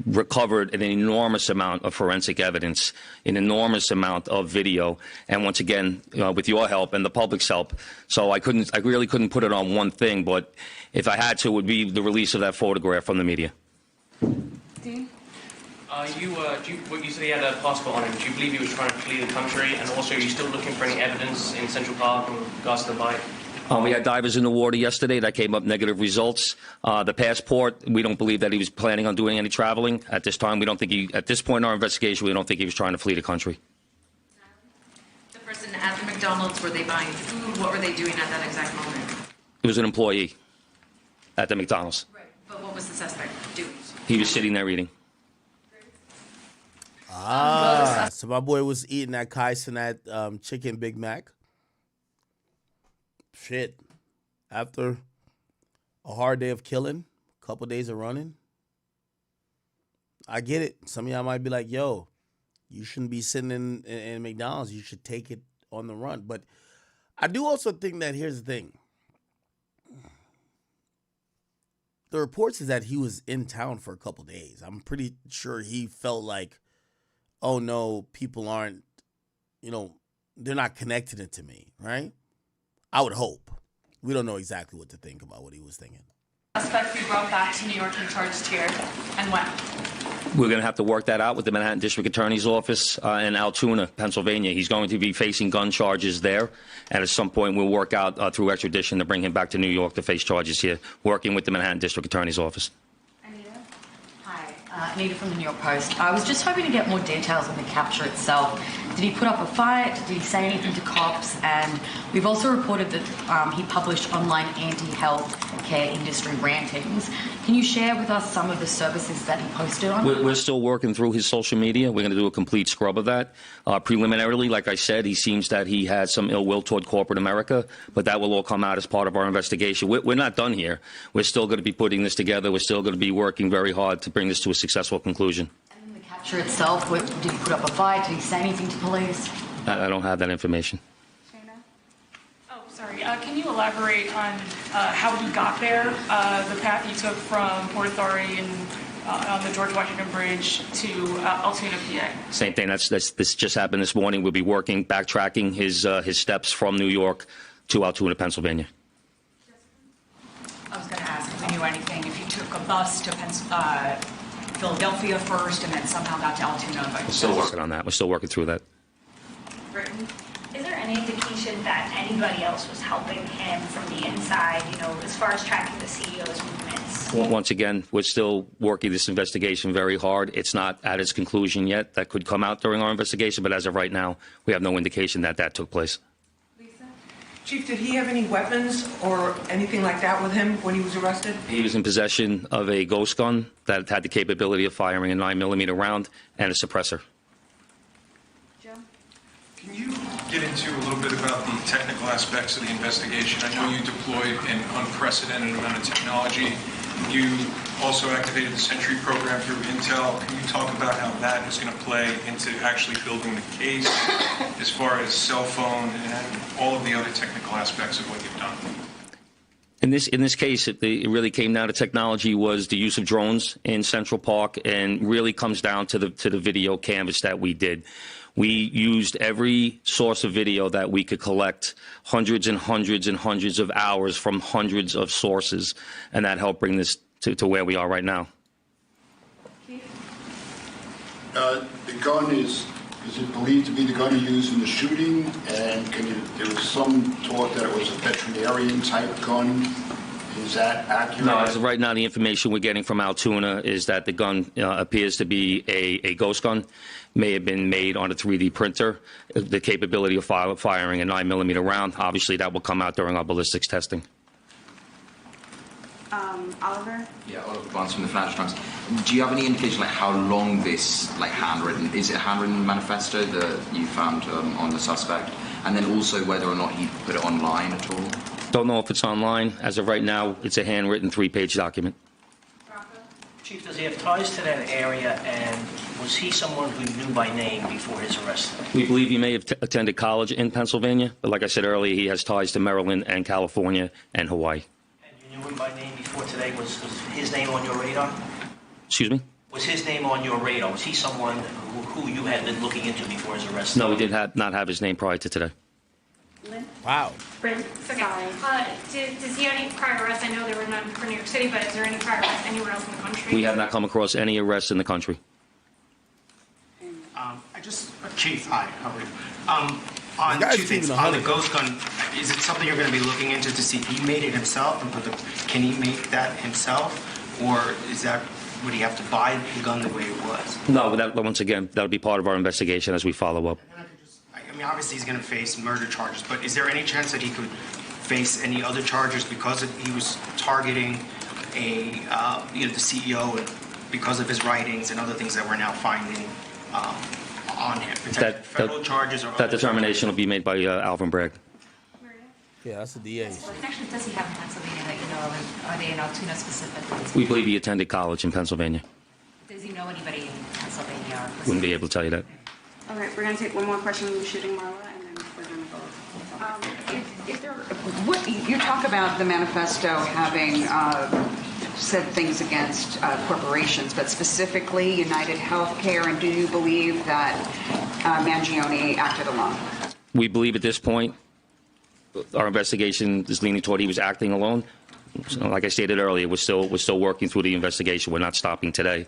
recovered an enormous amount of forensic evidence, an enormous amount of video, and once again, with your help and the public's help. So I really couldn't put it on one thing, but if I had to, it would be the release of that photograph from the media. Dean? What you said he had a passport on him. Do you believe he was trying to flee the country? And also, are you still looking for any evidence in Central Park in regards to the bike? We had divers in the water yesterday. That came up negative results. The passport, we don't believe that he was planning on doing any traveling at this time. We don't think at this point in our investigation, we don't think he was trying to flee the country. The person at the McDonald's, were they buying food? What were they doing at that exact moment? He was an employee at the McDonald's. Right. But what was the suspect doing? He was sitting there eating. So my boy was eating that Kaisenat chicken Big Mac. Shit. After a hard day of killing, a couple days of running, I get it. Some of y'all might be like, yo, you shouldn't be sitting in McDonald's. You should take it on the run. But I do also think that here's the thing. The reports is that he was in town for a couple days. I'm pretty sure he felt like, oh no, people aren't, they're not connecting it to me, right? I would hope. We don't know exactly what to think about what he was thinking. Suspect be brought back to New York and charged here, and when? We're going to have to work that out with the Manhattan District Attorney's Office in Altoona, Pennsylvania. He's going to be facing gun charges there, and at some point we'll work out through extradition to bring him back to New York to face charges here, working with the Manhattan District Attorney's Office. Anita from the New York Post. I was just hoping to get more details on the capture itself. Did he put up a fight? Did he say anything to cops? And we've also reported that he published online anti-health care industry rantings. Can you share with us some of the services that he posted on? We're still working through his social media. We're going to do a complete scrub of that. Preliminarily, like I said, he seems that he has some ill will toward corporate America, but that will all come out as part of our investigation. We're not done here. We're still going to be putting this together. We're still going to be working very hard to bring this to a successful conclusion. And the capture itself, did he put up a fight? Did he say anything to police? I don't have that information. Can you elaborate on how he got there, the path he took from Port Authority and on the George Washington Bridge to Altoona, PA? Same thing. This just happened this morning. We'll be backtracking his steps from New York to Altoona, Pennsylvania. I was going to ask if we knew anything, if you took a bus to Philadelphia first and then somehow got to Altoona. We're still working on that. We're still working through that. Britain. Is there any indication that anybody else was helping him from the inside, as far as tracking the CEO's movements? Once again, we're still working this investigation very hard. It's not at its conclusion yet. That could come out during our investigation, but as of right now, we have no indication that took place. Lisa? Chief, did he have any weapons or anything like that with him when he was arrested? He was in possession of a ghost gun that had the capability of firing a 9mm round and a suppressor. Can you get into a little bit about the technical aspects of the investigation? I know you deployed an unprecedented amount of technology. You also activated the Sentry program through Intel. Can you talk about how that is going to play into actually building the case as far as cell phone and all of the other technical aspects of what you've done? In this case, it really came down to technology was the use of drones in Central Park, and really comes down to the video canvas that we did. We used every source of video that we could collect, hundreds and hundreds and hundreds of hours from hundreds of sources, and that helped bring this to where we are right now. The gun is it believed to be the gun used in the shooting? And there was some talk that it was a veterinarian type gun. Is that accurate? No, as of right now, the information we're getting from Altoona is that the gun appears to be a ghost gun. May have been made on a 3D printer. The capability of firing a 9mm round, obviously that will come out during our ballistics testing. Oliver? Yeah, Oliver Barnes from the Financial Times. Do you have any indication how long this handwritten, is it a handwritten manifesto that you found on the suspect? And then also whether or not he put it online at all? Don't know if it's online. As of right now, it's a handwritten 3-page document. Chief, does he have ties to that area, and was he someone who knew by name before his arrest? We believe he may have attended college in Pennsylvania, but like I said earlier, he has ties to Maryland and California and Hawaii. And you knew him by name before today? Was his name on your radar? Excuse me? Was his name on your radar? Was he someone who you had been looking into before his arrest? No, we did not have his name prior to today. Lynn? Wow. Brent? Does he have any prior arrests? I know there were none for New York City, but is there any prior arrests anywhere else in the country? We have not come across any arrests in the country. Chief, hi, how are you? On two things. On the ghost gun, is it something you're going to be looking into to see if he made it himself and can he make that himself, or would he have to buy the gun the way it was? No, once again, that'll be part of our investigation as we follow up. I mean, obviously he's going to face murder charges, but is there any chance that he could face any other charges because he was targeting the CEO and because of his writings and other things that we're now finding on him? Federal charges or that determination will be made by Alvin Bragg. Yeah, that's the DA. What connections does he have in Pennsylvania that you know of? Are they in Altoona specifically? We believe he attended college in Pennsylvania. Does he know anybody in Pennsylvania? Wouldn't be able to tell you that. All right, we're going to take one more question on the shooting, Marla, and then we're going to go. You talk about the manifesto having said things against corporations, but specifically United Healthcare, and do you believe that Mangione acted alone? We believe at this point, our investigation is leaning toward he was acting alone. So, like I stated earlier, we're still working through the investigation. We're not stopping today.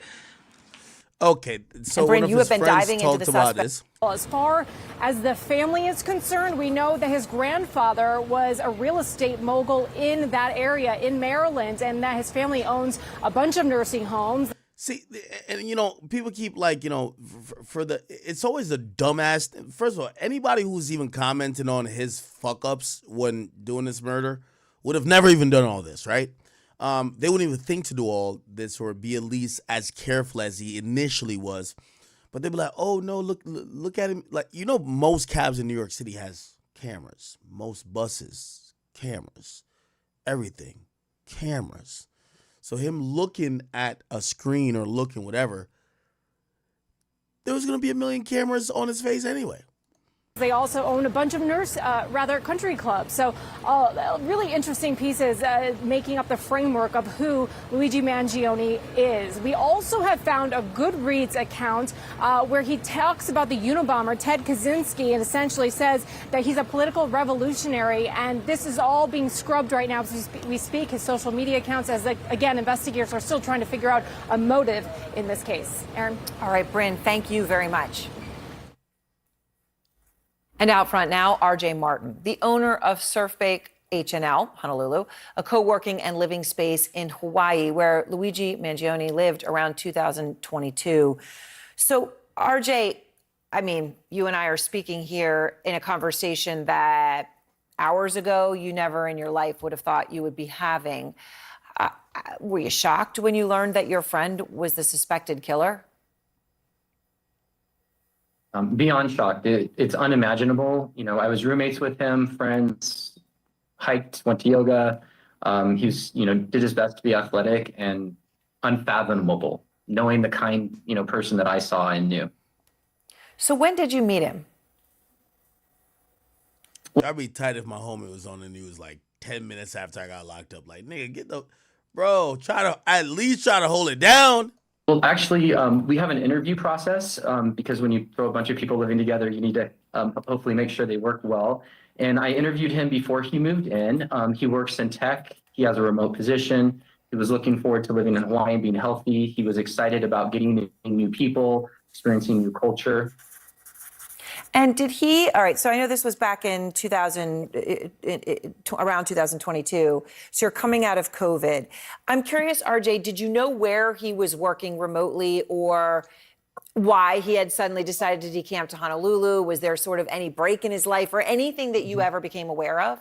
Okay, so and Bryn, one of you his have been friends diving talked into the about suspect. this. Well, as far as the family is concerned, we know that his grandfather was a real estate mogul in that area in Maryland, and that his family owns a bunch of nursing homes. See, and people keep it's always the dumbass. First of all, anybody who's even commenting on his fuck ups when doing this murder would have never even done all this, right? They wouldn't even think to do all this or be at least as careful as he initially was. But they'd be like, oh, no, look at him. Like, most cabs in New York City has cameras. Most buses, cameras. Everything, cameras. So him looking at a screen or looking whatever, there was going to be a million cameras on his face anyway. They also own a bunch of country clubs. So really interesting pieces making up the framework of who Luigi Mangione is. We also have found a Goodreads account where he talks about the Unabomber, Ted Kaczynski, and essentially says that he's a political revolutionary. And this is all being scrubbed right now as we speak, his social media accounts, as, again, investigators are still trying to figure out a motive in this case. Aaron? All right, Bryn, thank you very much. And out front now, RJ Martin, the owner of Surfbake H&L, Honolulu, a co-working and living space in Hawaii where Luigi Mangione lived around 2022. So, RJ, I mean, you and I are speaking here in a conversation that hours ago you never in your life would have thought you would be having. Were you shocked when you learned that your friend was the suspected killer? Beyond shocked. It's unimaginable. I was roommates with him, friends, hiked, went to yoga. He's, did his best to be athletic, and unfathomable, knowing the kind, person that I saw and knew. So when did you meet him? I'd be tight if my homie was on the news like 10 minutes after I got locked up. Like, nigga, at least try to hold it down. Well, actually, we have an interview process because when you throw a bunch of people living together, you need to hopefully make sure they work well. And I interviewed him before he moved in. He works in tech. He has a remote position. He was looking forward to living in Hawaii and being healthy. He was excited about getting new people, experiencing new culture. And did he, all right, so I know this was back in around 2022, so you're coming out of COVID. I'm curious, RJ, did you know where he was working remotely or why he had suddenly decided to decamp to Honolulu? Was there sort of any break in his life or anything that you ever became aware of?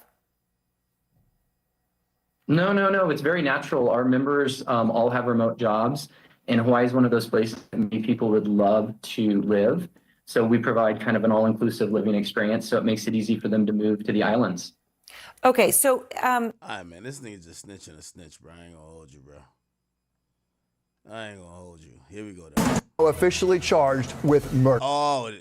No. It's very natural. Our members all have remote jobs, and Hawaii is one of those places that many people would love to live. So we provide kind of an all-inclusive living experience, so it makes it easy for them to move to the islands. Okay, so... All right, man, this nigga's just snitching a snitch, bro. I ain't gonna hold you, bro. I ain't gonna hold you. Here we go, though. Officially charged with murder. Oh,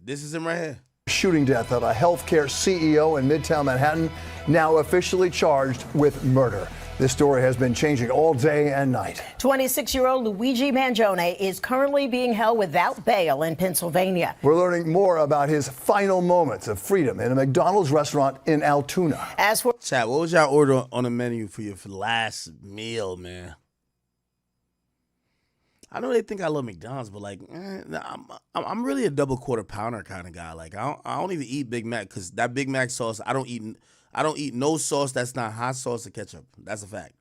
this is him right here. Shooting death of a healthcare CEO in Midtown Manhattan, now officially charged with murder. This story has been changing all day and night. 26-year-old Luigi Mangione is currently being held without bail in Pennsylvania. We're learning more about his final moments of freedom in a McDonald's restaurant in Altoona. As for Chat, what was y'all order on the menu for your last meal, man? I know they think I love McDonald's, but like, I'm really a double quarter pounder kind of guy. Like, I don't even eat Big Mac because that Big Mac sauce, I don't eat no sauce that's not hot sauce or ketchup. That's a fact.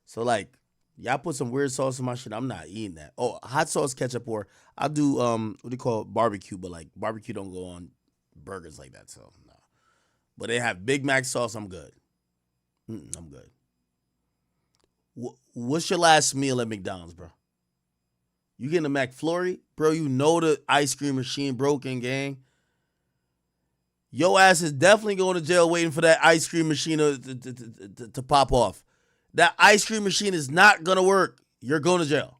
So like, y'all put some weird sauce in my shit, I'm not eating that. Oh, hot sauce, ketchup, or I'll do what do you call it? Barbecue, but like barbecue don't go on burgers like that. So no. But they have Big Mac sauce, I'm good. I'm good. What's your last meal at McDonald's, bro? You getting a McFlurry? Bro, you know the ice cream machine broken, gang. Your ass is definitely going to jail waiting for that ice cream machine to pop off. That ice cream machine is not going to work. You're going to jail.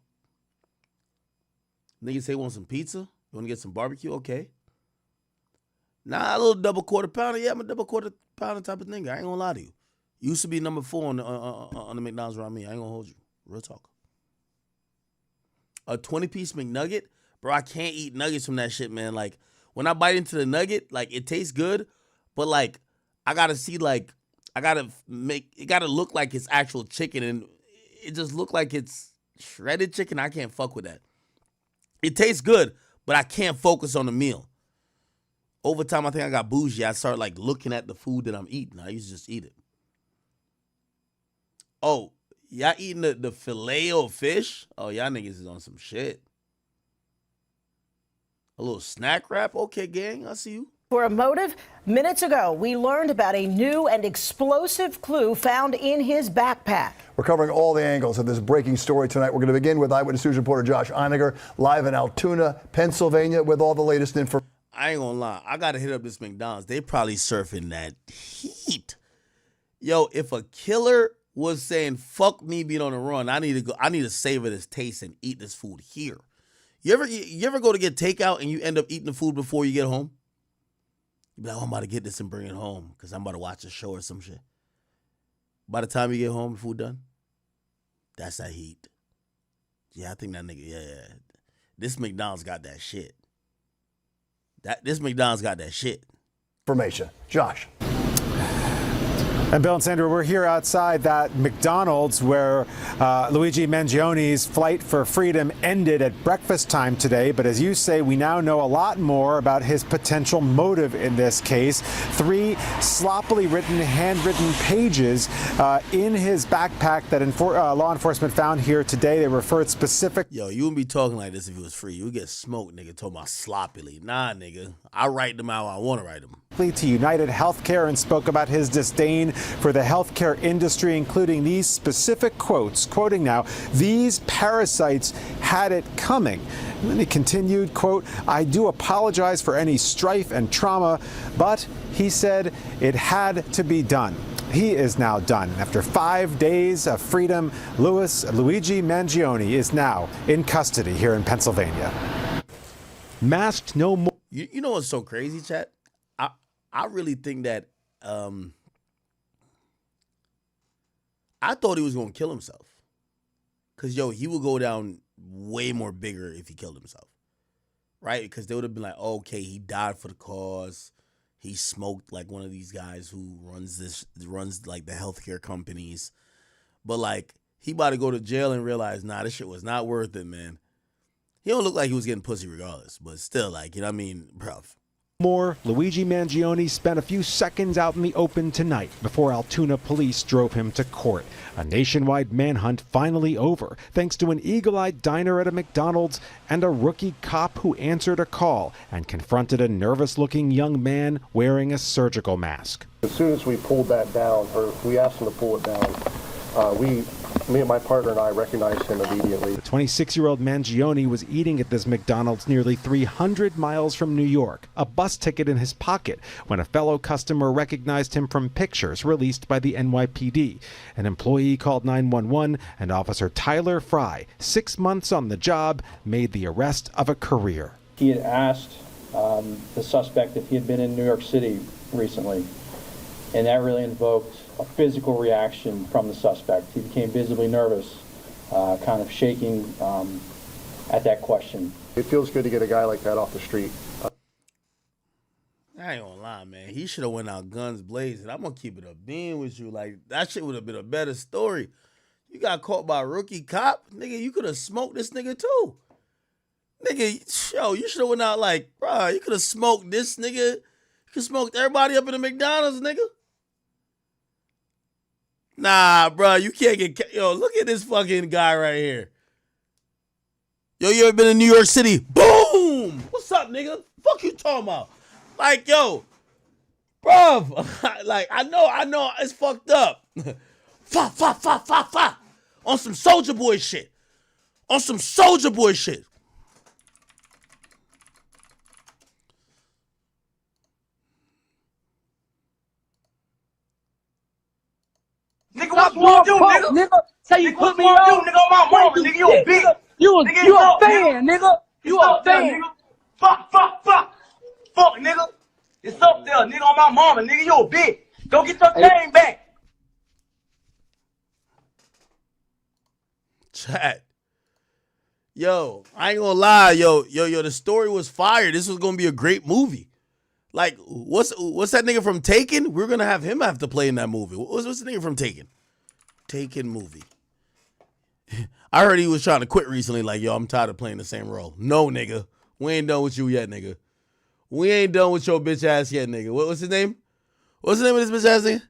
Niggas say, want some pizza? You want to get some barbecue? Okay. Nah, a little double quarter pounder. Yeah, I'm a double quarter pounder type of nigga. I ain't going to lie to you. Used to be number 4 on the McDonald's around me. I ain't going to hold you. Real talk. A 20-piece McNugget? Bro, I can't eat nuggets from that shit, man. Like, when I bite into the nugget, like, it tastes good, but, like, I gotta see, like, it gotta look like it's actual chicken, and it just look like it's shredded chicken. I can't fuck with that. It tastes good, but I can't focus on the meal. Over time, I think I got bougie. I started, like, looking at the food that I'm eating. I used to just eat it. Oh, y'all eating the filet of fish? Oh, y'all niggas is on some shit. A little snack wrap? Okay, gang, I see you. for a motive, minutes ago, we learned about a new and explosive clue found in his backpack. We're covering all the angles of this breaking story tonight. We're going to begin with Eyewitness News reporter Josh Einiger, live in Altoona, Pennsylvania, with all the latest information. I ain't gonna lie. I gotta hit up this McDonald's. They probably surfing that heat. Yo, if a killer was saying, fuck me being on the run, I need to savor this taste and eat this food here. You ever go to get takeout and you end up eating the food before you get home? You be like, oh, I'm about to get this and bring it home because I'm about to watch a show or some shit. By the time you get home, the food done, that's that heat. Yeah, I think that nigga, yeah. This McDonald's got that shit. This McDonald's got that shit. Information. Josh. And Bill and Sandra, we're here outside that McDonald's where Luigi Mangione's flight for freedom ended at breakfast time today. But as you say, we now know a lot more about his potential motive in this case. 3 sloppily written, handwritten pages in his backpack that law enforcement found here today. They referred specific. Yo, you wouldn't be talking like this if it was free. You would get smoked, nigga, talking about sloppily. Nah, nigga. I write them how I want to write them. To United Healthcare and spoke about his disdain for the healthcare industry, including these specific quotes, quoting now, "These parasites had it coming." And then he continued, quote, "I do apologize for any strife and trauma, but," he said, "it had to be done." He is now done. After 5 days of freedom, Luigi Mangione is now in custody here in Pennsylvania. Masked no more. You know what's so crazy, chat? I really think that I thought he was going to kill himself. Because, yo, he would go down way more bigger if he killed himself. Right? Because they would have been like, oh, okay, he died for the cause. He smoked like one of these guys who runs like the healthcare companies. But, like, he about to go to jail and realize, nah, this shit was not worth it, man. He don't look like he was getting pussy regardless. But still, like, you know what I mean? Bruv. More, Luigi Mangione spent a few seconds out in the open tonight before Altoona police drove him to court. A nationwide manhunt finally over, thanks to an eagle-eyed diner at a McDonald's and a rookie cop who answered a call and confronted a nervous-looking young man wearing a surgical mask. As soon as we pulled that down, or we asked him to pull it down, Me and my partner and I recognized him immediately. The 26-year-old Mangione was eating at this McDonald's nearly 300 miles from New York, a bus ticket in his pocket, when a fellow customer recognized him from pictures released by the NYPD. An employee called 911, and Officer Tyler Fry, 6 months on the job, made the arrest of a career. He had asked the suspect if he had been in New York City recently, and that really invoked a physical reaction from the suspect. He became visibly nervous, kind of shaking at that question. It feels good to get a guy like that off the street. I ain't gonna lie, man. He should have went out guns blazing. I'm gonna keep it a bean with you. Like, that shit would have been a better story. You got caught by a rookie cop, nigga. You could have smoked this nigga too, nigga. Yo, you should have went out like, bro. You could have smoked this nigga. You could smoked everybody up in the McDonald's, nigga. Nah, bro, you can't get... Yo, look at this fucking guy right here. Yo, you ever been in New York City? Boom! What's up, nigga? Fuck you talking about? Like, yo, bruv, like, I know, it's fucked up. Fa. On some Soulja Boy shit. On some Soulja Boy shit. Nigga, what's wrong with you, nigga? Say you put me on, nigga, on my mama, nigga, you a bitch. You a fan, nigga. You a fan. Fuck, nigga. It's up there, nigga, on my mama, nigga, you a bitch. Go get your game back. Chat. Yo, I ain't gonna lie, yo, the story was fire. This was gonna be a great movie. Like, what's that nigga from Taken? We're gonna have him have to play in that movie. What's the nigga from Taken? Taken movie. I heard he was trying to quit recently. Like, yo, I'm tired of playing the same role. No, nigga, we ain't done with you yet, nigga. We ain't done with your bitch ass yet, nigga. What's his name? What's the name of this bitch ass nigga?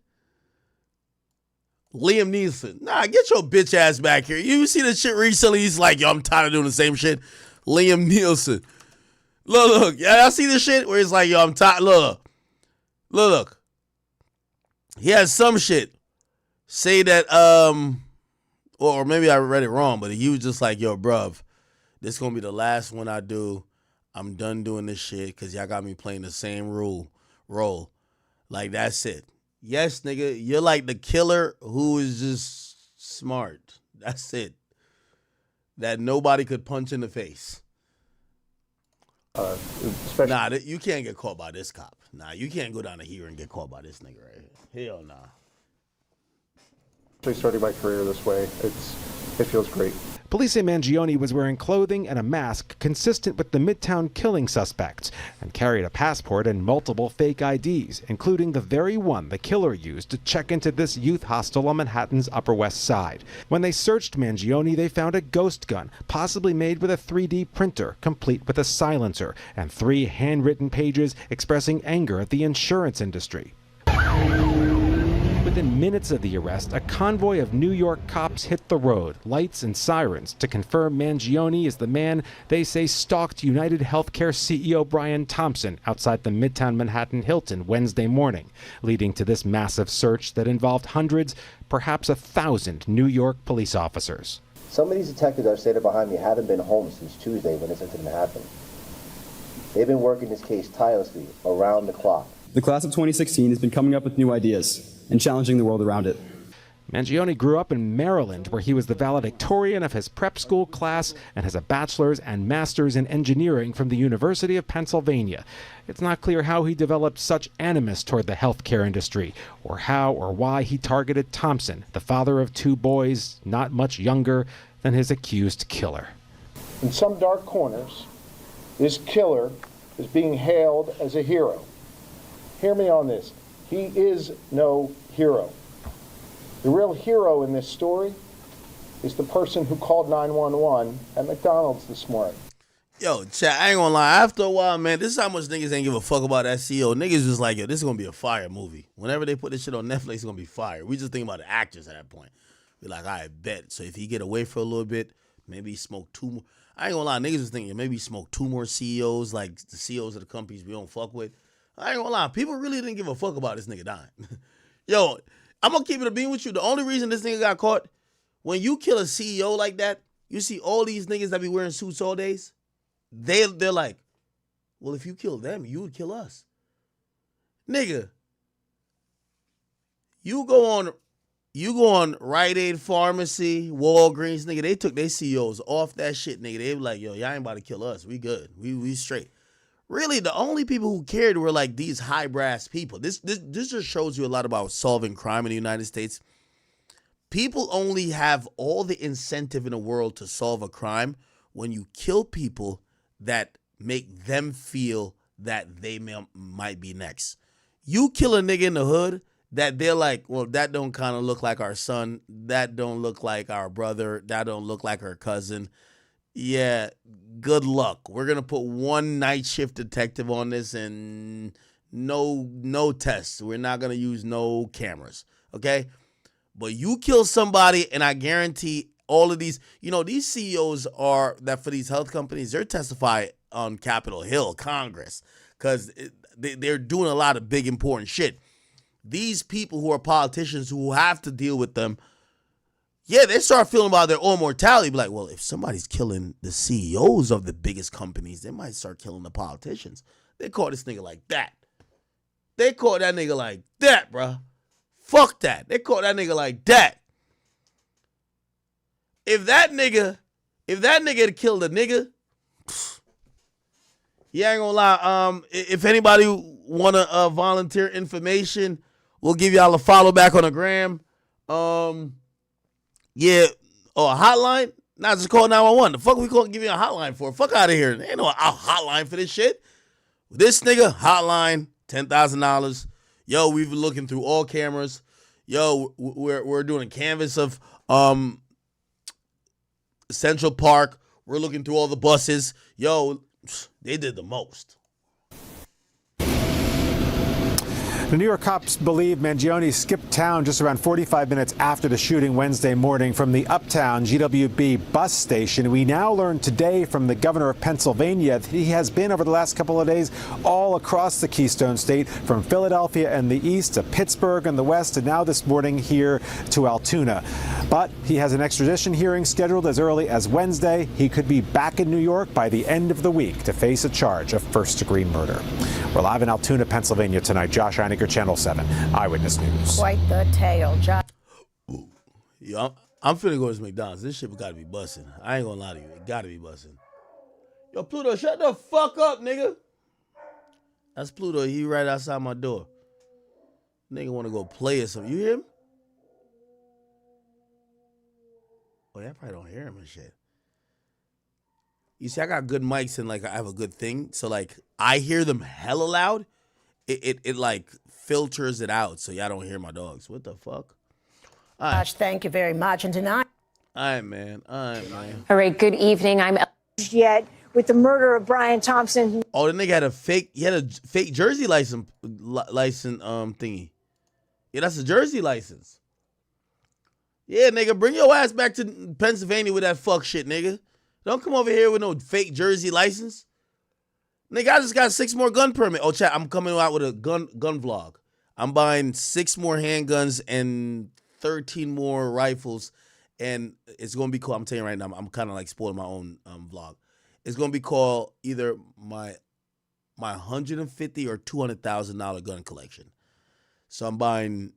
Liam Neeson. Nah, get your bitch ass back here. You see this shit recently? He's like, yo, I'm tired of doing the same shit. Liam Neeson. Look. Yeah, I see this shit where he's like, yo, I'm tired. Look. He has some shit. Say that, or maybe I read it wrong, but he was just like, yo, bruv, this gonna be the last one I do. I'm done doing this shit because y'all got me playing the same role. Like, that's it. Yes, nigga, you're like the killer who is just smart. That's it. That nobody could punch in the face. Nah, you can't get caught by this cop. Nah, you can't go down to here and get caught by this nigga right here. Hell nah. Starting my career this way, it feels great. Police say Mangione was wearing clothing and a mask consistent with the Midtown killing suspects and carried a passport and multiple fake IDs, including the very one the killer used to check into this youth hostel on Manhattan's Upper West Side. When they searched Mangione, they found a ghost gun, possibly made with a 3D printer, complete with a silencer, and 3 handwritten pages expressing anger at the insurance industry. Within minutes of the arrest, a convoy of New York cops hit the road, lights and sirens, to confirm Mangione is the man they say stalked United Healthcare CEO Brian Thompson outside the Midtown Manhattan Hilton Wednesday morning, leading to this massive search that involved hundreds, perhaps 1,000 New York police officers. Some of these detectives that are standing behind me haven't been home since Tuesday when this incident happened. They've been working this case tirelessly around the clock. The class of 2016 has been coming up with new ideas and challenging the world around it. Mangione grew up in Maryland, where he was the valedictorian of his prep school class and has a bachelor's and master's in engineering from the University of Pennsylvania. It's not clear how he developed such animus toward the healthcare industry, or how or why he targeted Thompson, the father of 2 boys, not much younger than his accused killer. In some dark corners, this killer is being hailed as a hero. Hear me on this. He is no hero. The real hero in this story is the person who called 911 at McDonald's this morning. Yo, chat, I ain't gonna lie. After a while, man, this is how much niggas ain't give a fuck about that CEO. Niggas just like, yo, this is gonna be a fire movie. Whenever they put this shit on Netflix, it's gonna be fire. We just think about the actors at that point. We're like, I bet. So if he get away for a little bit, maybe he smoke 2 more. I ain't gonna lie, niggas was thinking maybe he smoke 2 more CEOs, like the CEOs of the companies we don't fuck with. I ain't gonna lie, people really didn't give a fuck about this nigga dying. Yo, I'm gonna keep it a beam with you. The only reason this nigga got caught, when you kill a CEO like that, you see all these niggas that be wearing suits all days. They're like, well, if you kill them, you would kill us, nigga. You go on Rite Aid Pharmacy, Walgreens, nigga. They took their CEOs off that shit, nigga. They were like, yo, y'all ain't about to kill us. We good. We straight. Really, the only people who cared were like these high brass people. This just shows you a lot about solving crime in the United States. People only have all the incentive in the world to solve a crime when you kill people that make them feel that they might be next. You kill a nigga in the hood that they're like, well, that don't kind of look like our son. That don't look like our brother. That don't look like our cousin. Yeah, good luck. We're going to put one night shift detective on this and no tests. We're not going to use no cameras, okay? But you kill somebody, and I guarantee all of these, these CEOs are, that for these health companies, they're testifying on Capitol Hill, Congress, because they're doing a lot of big, important shit. These people who are politicians who have to deal with them, yeah, they start feeling about their own mortality. Be like, well, if somebody's killing the CEOs of the biggest companies, they might start killing the politicians. They call this nigga like that. They call that nigga like that, bruh. Fuck that. They call that nigga like that. If that nigga had killed a nigga, yeah, I ain't gonna lie. If anybody wanna volunteer information, we'll give y'all a follow back on the gram. Yeah, a hotline? Nah, just call 911. The fuck we gonna give you a hotline for? Fuck out of here. There ain't no hotline for this shit. This nigga, hotline, $10,000. Yo, we've been looking through all cameras. Yo, we're doing a canvas of Central Park. We're looking through all the buses. Yo, they did the most. The New York cops believe Mangione skipped town just around 45 minutes after the shooting Wednesday morning from the Uptown GWB bus station. We now learn today from the governor of Pennsylvania that he has been over the last couple of days all across the Keystone State, from Philadelphia and the east to Pittsburgh and the west, and now this morning here to Altoona. But he has an extradition hearing scheduled as early as Wednesday. He could be back in New York by the end of the week to face a charge of first-degree murder. We're live in Altoona, Pennsylvania tonight. Josh Einiger, Channel 7 Eyewitness News. Quite the tale, Josh. Yo, I'm finna go to this McDonald's. This shit gotta be busting. I ain't gonna lie to you. It gotta be busting. Yo, Pluto, shut the fuck up, nigga. That's Pluto. He right outside my door. Nigga wanna go play or something. You hear him? Oh, yeah, I probably don't hear him and shit. You see, I got good mics and like I have a good thing. So like I hear them hella loud. It like filters it out so y'all don't hear my dogs. What the fuck? All right. Josh, thank you very much. And tonight. All right, man. All right, good evening. I'm yet with the murder of Brian Thompson. Oh, the nigga had a fake Jersey license thingy. Yeah, that's a Jersey license. Yeah, nigga, bring your ass back to Pennsylvania with that fuck shit, nigga. Don't come over here with no fake Jersey license. Nigga, I just got 6 more gun permit. Oh, chat, I'm coming out with a gun vlog. I'm buying 6 more handguns and 13 more rifles, and it's gonna be cool. I'm telling you right now, I'm kind of like spoiling my own vlog. It's gonna be called either my $150,000 or $200,000 gun collection. So I'm buying.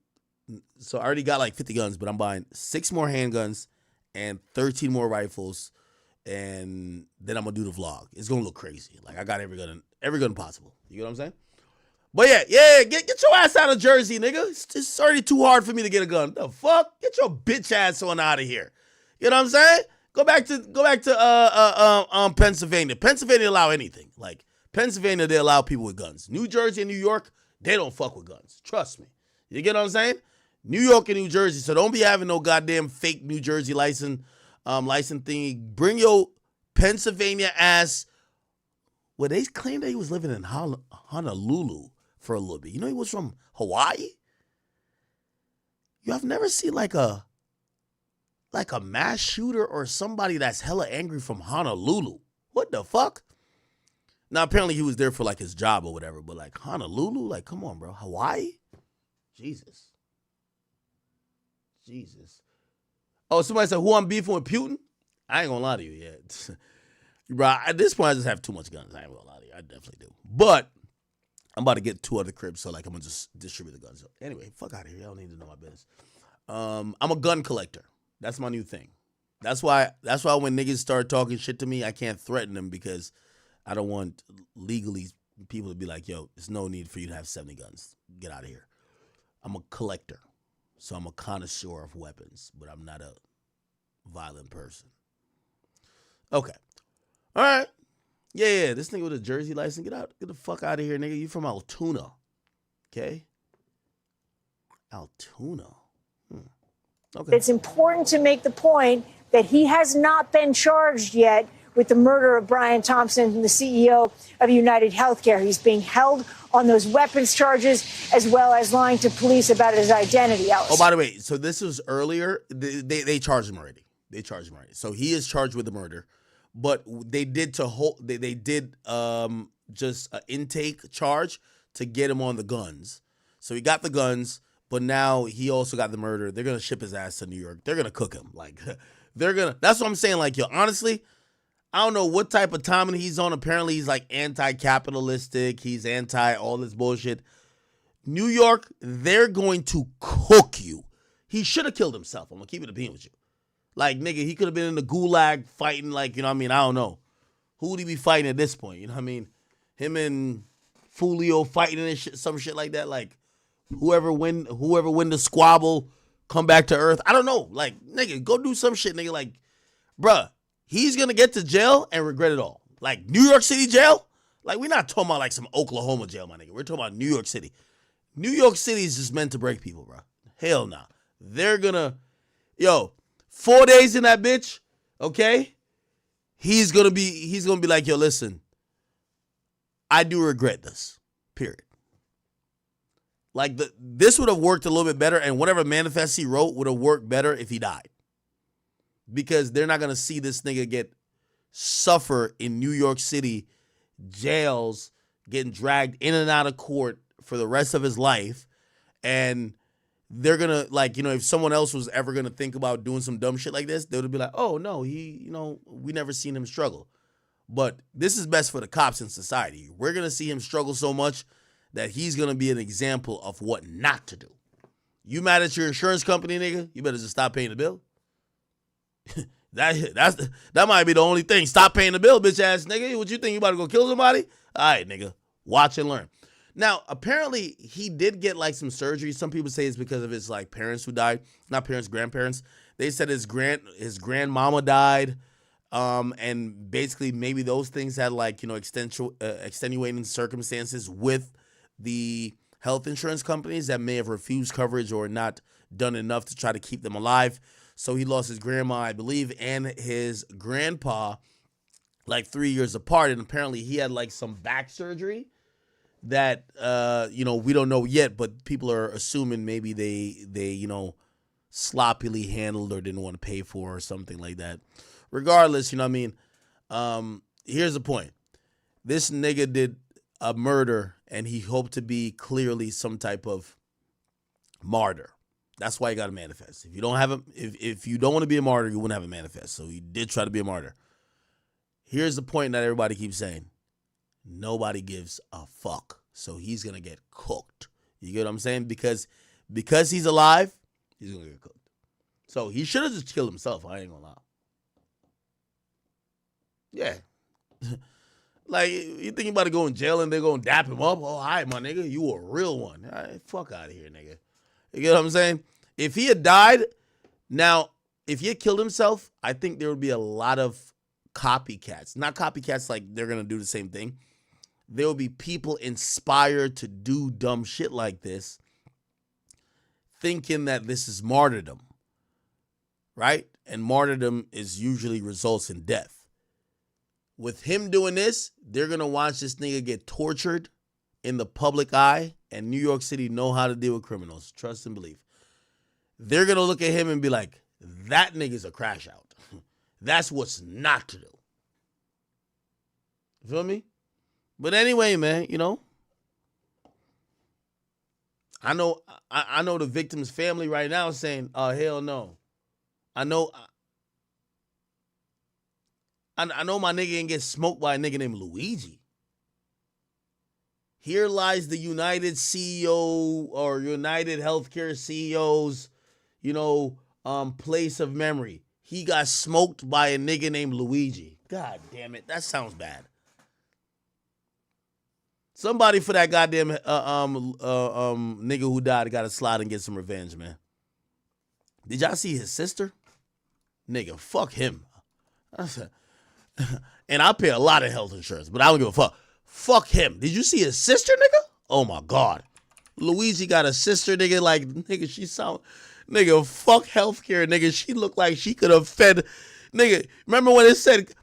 So I already got like 50 guns, but I'm buying 6 more handguns and 13 more rifles, and then I'm gonna do the vlog. It's gonna look crazy. Like I got every gun possible. You get what I'm saying? But yeah, get your ass out of Jersey, nigga. It's already too hard for me to get a gun. The fuck? Get your bitch ass on out of here. You know what I'm saying? Go back to Pennsylvania. Pennsylvania allow anything. Like Pennsylvania, they allow people with guns. New Jersey and New York, they don't fuck with guns. Trust me. You get what I'm saying? New York and New Jersey. So don't be having no goddamn fake New Jersey license thingy. Bring your Pennsylvania ass. Well, they claimed that he was living in Honolulu for a little bit. You know he was from Hawaii? You have never seen like a mass shooter or somebody that's hella angry from Honolulu. What the fuck? Now, apparently he was there for like his job or whatever, but like Honolulu? Like, come on, bro. Hawaii? Jesus. Jesus. Oh, somebody said, who I'm beefing with Putin? I ain't gonna lie to you yet. Bro, at this point, I just have too much guns. I ain't gonna lie to you. I definitely do. But I'm about to get 2 other cribs, so like I'm gonna just distribute the guns. So anyway, fuck out of here. Y'all don't need to know my business. I'm a gun collector. That's my new thing. That's why when niggas start talking shit to me, I can't threaten them because I don't want legally people to be like, yo, there's no need for you to have 70 guns. Get out of here. I'm a collector. So I'm a connoisseur of weapons, but I'm not a violent person. Okay. All right. Yeah. This nigga with a Jersey license, get the fuck out of here, nigga. You from Altoona. Okay? Altoona. Okay. It's important to make the point that he has not been charged yet with the murder of Brian Thompson, the CEO of United Healthcare. He's being held on those weapons charges as well as lying to police about his identity. Oh, by the way, so this was earlier. They charged him already. So he is charged with the murder, but they did just an intake charge to get him on the guns. So he got the guns, but now he also got the murder. They're gonna ship his ass to New York. They're gonna cook him. Like That's what I'm saying. Like, yo, honestly, I don't know what type of timing he's on. Apparently, he's like anti-capitalistic. He's anti all this bullshit. New York, they're going to cook you. He should have killed himself. I'm gonna keep it a bean with you. Like, nigga, he could have been in the gulag fighting, like, you know what I mean? I don't know. Who would he be fighting at this point? You know what I mean? Him and Fulio fighting and shit, some shit like that. Like, whoever win the squabble, come back to earth. I don't know. Like, nigga, go do some shit, nigga. Like, bruh, he's gonna get to jail and regret it all. Like, New York City jail? Like, we're not talking about like some Oklahoma jail, my nigga. We're talking about New York City. New York City is just meant to break people, bro. Hell nah. They're gonna, 4 days in that bitch, okay? He's gonna be like, yo, listen, I do regret this. Period. Like, this would have worked a little bit better, and whatever manifest he wrote would have worked better if he died. Because they're not gonna see this nigga suffer in New York City jails, getting dragged in and out of court for the rest of his life, and they're gonna, like, if someone else was ever gonna think about doing some dumb shit like this, they would be like, oh no, we never seen him struggle. But this is best for the cops in society. We're gonna see him struggle so much that he's gonna be an example of what not to do. You mad at your insurance company, nigga? You better just stop paying the bill. That might be the only thing. Stop paying the bill, bitch ass nigga. What you think, you about to go kill somebody? All right, nigga. Watch and learn. Now, apparently, he did get like some surgery. Some people say it's because of his like parents who died. Not parents, grandparents. They said his grandmama died. And basically maybe those things had like, extenuating circumstances with the health insurance companies that may have refused coverage or not done enough to try to keep them alive. So he lost his grandma, I believe, and his grandpa like 3 years apart. And apparently he had like some back surgery that, we don't know yet, but people are assuming maybe they sloppily handled or didn't want to pay for or something like that. Regardless, here's the point. This nigga did a murder and he hoped to be clearly some type of martyr. That's why he got a manifest. If you don't have if you don't want to be a martyr, you wouldn't have a manifest. So he did try to be a martyr. Here's the point that everybody keeps saying. Nobody gives a fuck. So he's going to get cooked. You get what I'm saying? Because he's alive, he's going to get cooked. So he should have just killed himself. I ain't going to lie. Yeah. Like, you think you about to go in jail and they're going to dap him up? Oh, all right, my nigga. You a real one. All right, fuck out of here, nigga. You get what I'm saying? If he had died, now, if he had killed himself, I think there would be a lot of copycats. Not copycats like they're going to do the same thing. There will be people inspired to do dumb shit like this, thinking that this is martyrdom, right? And martyrdom usually results in death. With him doing this, they're going to watch this nigga get tortured in the public eye, and New York City know how to deal with criminals. Trust and believe. They're going to look at him and be like, that nigga's a crash out. That's what's not to do. You feel me? But anyway, man, I know the victim's family right now is saying, "Oh hell no." I know my nigga ain't get smoked by a nigga named Luigi. Here lies the United CEO or United Healthcare CEO's, place of memory. He got smoked by a nigga named Luigi. God damn it, that sounds bad. Somebody for that goddamn nigga who died got to slide and get some revenge, man. Did y'all see his sister? Nigga, fuck him. And I pay a lot of health insurance, but I don't give a fuck. Fuck him. Did you see his sister, nigga? Oh my God. Luigi got a sister, nigga. Like, nigga, nigga, fuck healthcare, nigga. She looked like she could have fed, nigga. Remember when it said,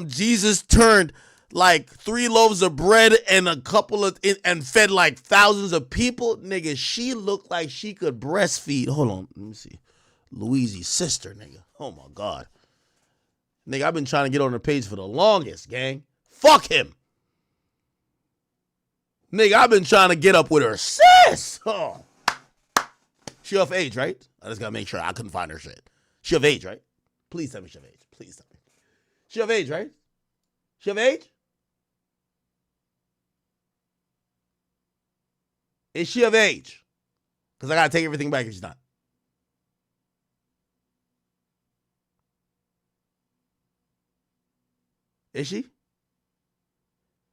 Jesus turned like 3 loaves of bread and and fed like thousands of people? Nigga, she looked like she could breastfeed. Hold on, let me see. Luigi's sister, nigga. Oh my God. Nigga, I've been trying to get on her page for the longest, gang. Fuck him. Nigga, I've been trying to get up with her sis. Oh. She of age, right? I just gotta make sure. I couldn't find her shit. She of age, right? Please tell me she of age. Please tell me. She of age, right? She of age? Is she of age? Because I gotta take everything back if she's not. Is she?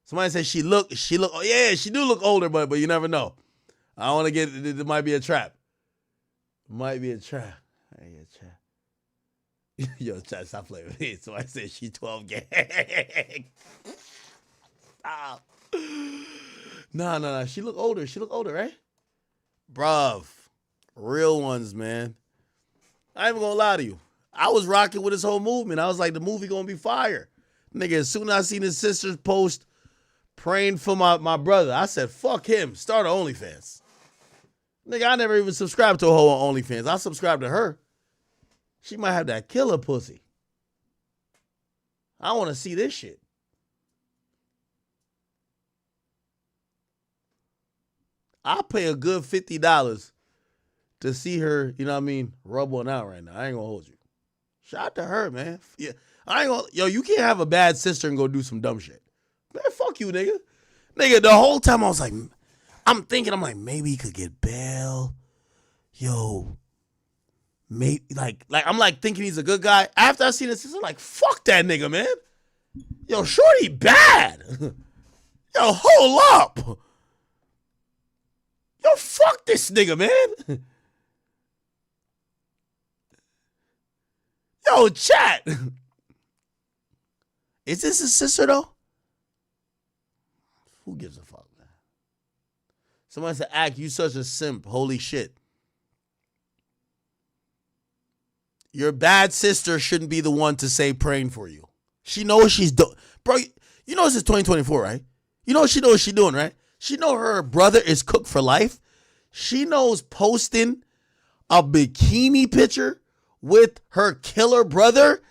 Somebody says she look, oh yeah, she do look older, but you never know. I don't want to get, it might be a trap. Might be a trap. Yo, try to stop playing with me. Somebody said she 12 gang. Stop. No. She look older, right? Bruv. Real ones, man. I ain't even gonna lie to you. I was rocking with this whole movement. I was like, the movie gonna be fire. Nigga, as soon as I seen his sister's post praying for my brother, I said, fuck him. Start an OnlyFans. Nigga, I never even subscribed to a whole OnlyFans. I subscribed to her. She might have that killer pussy. I want to see this shit. I'll pay a good $50 to see her, you know what I mean, rub one out right now. I ain't gonna hold you. Shout out to her, man. Yeah. You can't have a bad sister and go do some dumb shit. Man, fuck you, nigga. Nigga, the whole time I was like, I'm like, maybe he could get bail. Yo, maybe, I'm like thinking he's a good guy. After I seen his sister, I'm like, fuck that nigga, man. Yo, shorty bad. Yo, hold up. Yo, fuck this nigga, man. Yo, chat. Is this his sister, though? Who gives a fuck, man? Somebody said, Ack, you such a simp. Holy shit. Your bad sister shouldn't be the one to say praying for you. She knows she's doing. Bro, you know this is 2024, right? You know she knows what she's doing, right? She know her brother is cooked for life. She knows posting a bikini picture with her killer brother,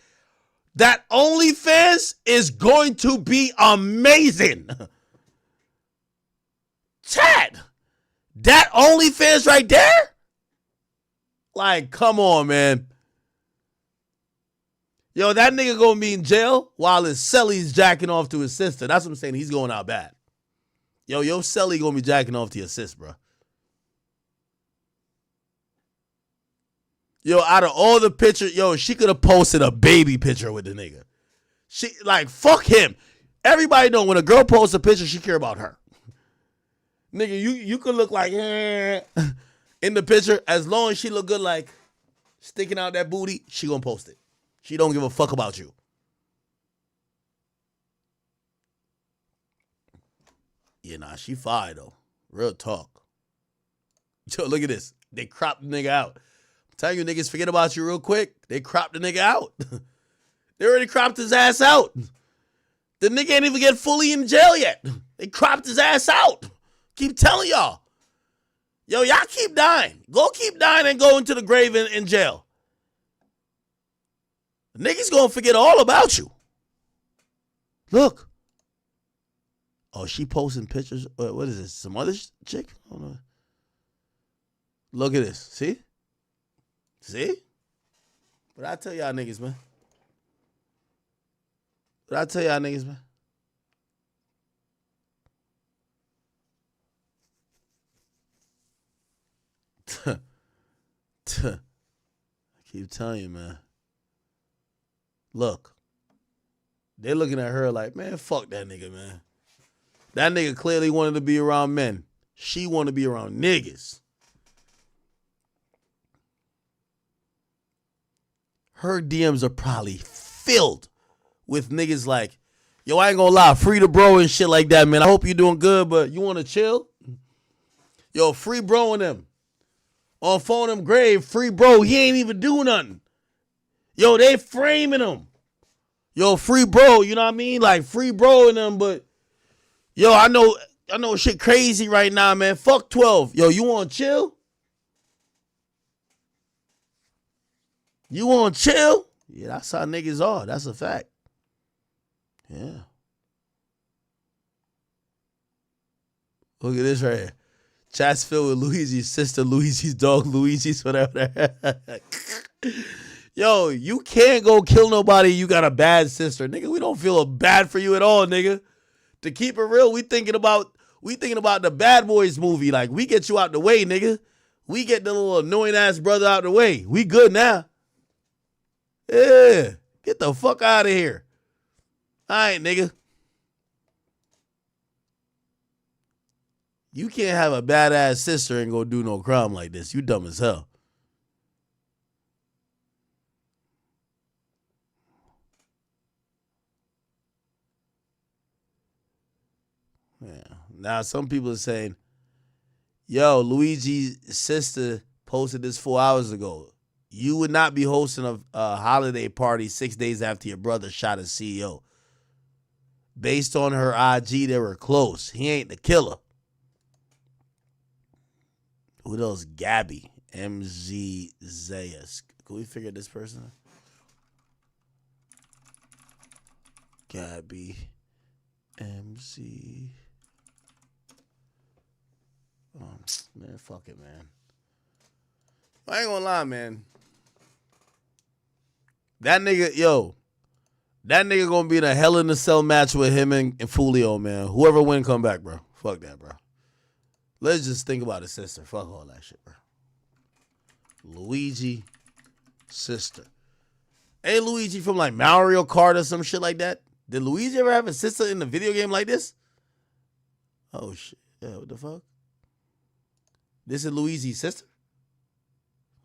that OnlyFans is going to be amazing. Chad, that OnlyFans right there? Like, come on, man. Yo, that nigga gonna be in jail while his celly's jacking off to his sister. That's what I'm saying. He's going out bad. Yo, celly gonna be jacking off to your sis, bro. Yo, out of all the pictures, she could have posted a baby picture with the nigga. She, fuck him. Everybody know when a girl posts a picture, she care about her. Nigga, you could look like in the picture. As long as she look good, like sticking out that booty, she gonna post it. She don't give a fuck about you. Yeah, nah, she fire though. Real talk. Yo, look at this. They cropped the nigga out. I'm telling you, niggas forget about you real quick. They cropped the nigga out. They already cropped his ass out. The nigga ain't even get fully in jail yet. They cropped his ass out. Keep telling y'all. Yo, y'all keep dying. Go keep dying and go into the grave in jail. The niggas gonna forget all about you. Look. Oh, she posting pictures. What is this? Some other chick? I don't know. Look at this. See? See? But I tell y'all niggas, man. But I tell y'all niggas, man. I keep telling you, man. Look. They're looking at her like, man, fuck that nigga, man. That nigga clearly wanted to be around men. She wanted to be around niggas. Her DMs are probably filled with niggas like, yo, I ain't gonna lie, free the bro and shit like that, man. I hope you doing good, but you wanna chill? Yo, free bro and them. On phone them grave, free bro, he ain't even do nothing. Yo, they framing him. Yo, free bro, you know what I mean? Like free bro and them, but yo, I know shit crazy right now, man. Fuck 12. Yo, you wanna chill? You wanna chill? Yeah, that's how niggas are. That's a fact. Yeah. Look at this right here. Chat's filled with Luigi's sister, Luigi's dog, Luigi's whatever. Yo, you can't go kill nobody. You got a bad sister, nigga. We don't feel bad for you at all, nigga. To keep it real, we thinking about the Bad Boys movie. Like, we get you out the way, nigga. We get the little annoying ass brother out the way. We good now. Yeah, get the fuck out of here. All right, nigga. You can't have a badass sister and go do no crime like this. You dumb as hell. Yeah. Now, some people are saying, yo, Luigi's sister posted this 4 hours ago. You would not be hosting a holiday party 6 days after your brother shot his CEO. Based on her IG, they were close. He ain't the killer. Who else? Gabby. MZ Zayas. Can we figure this person out? Gabby. MZ. Oh, man, fuck it, man. I ain't gonna lie, man. That nigga gonna be in a Hell in a Cell match with him and Fulio, man. Whoever win, come back, bro. Fuck that, bro. Let's just think about his sister. Fuck all that shit, bro. Luigi, sister. Ain't Luigi from like Mario Kart or some shit like that? Did Luigi ever have a sister in a video game like this? Oh, shit. Yeah, what the fuck? This is Luigi's sister?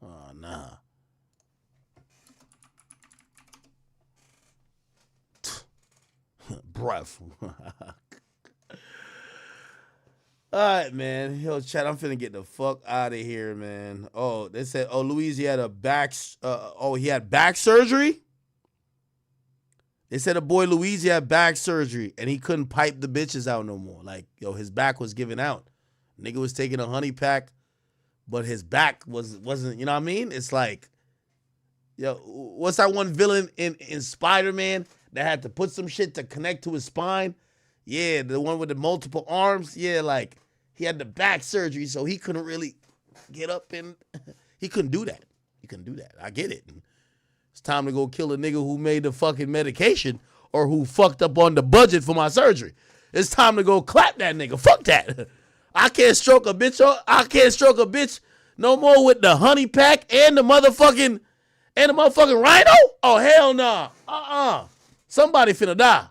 Oh, nah. Breath. All right, man. Yo, chat, I'm finna get the fuck out of here, man. Oh, they said, Luigi had he had back surgery? They said a boy Luigi had back surgery and he couldn't pipe the bitches out no more. Like, yo, his back was giving out. Nigga was taking a honey pack, but his back wasn't, you know what I mean? It's like, yo, what's that one villain in Spider-Man that had to put some shit to connect to his spine? Yeah, the one with the multiple arms. Yeah, like, he had the back surgery, so he couldn't really get up and he couldn't do that. He couldn't do that. I get it. It's time to go kill a nigga who made the fucking medication or who fucked up on the budget for my surgery. It's time to go clap that nigga. Fuck that. I can't stroke a bitch no more with the honey pack and the motherfucking rhino. Oh, hell nah. Somebody finna die.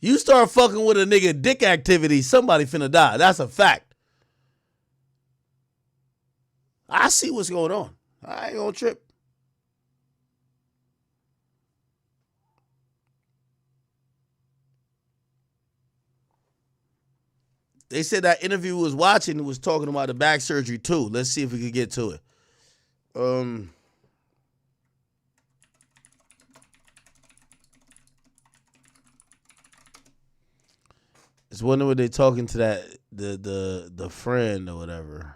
You start fucking with a nigga dick activity, somebody finna die. That's a fact. I see what's going on. I ain't gonna trip. They said that interview was watching was talking about the back surgery too. Let's see if we can get to it. It's wondering what they talking to that the friend or whatever.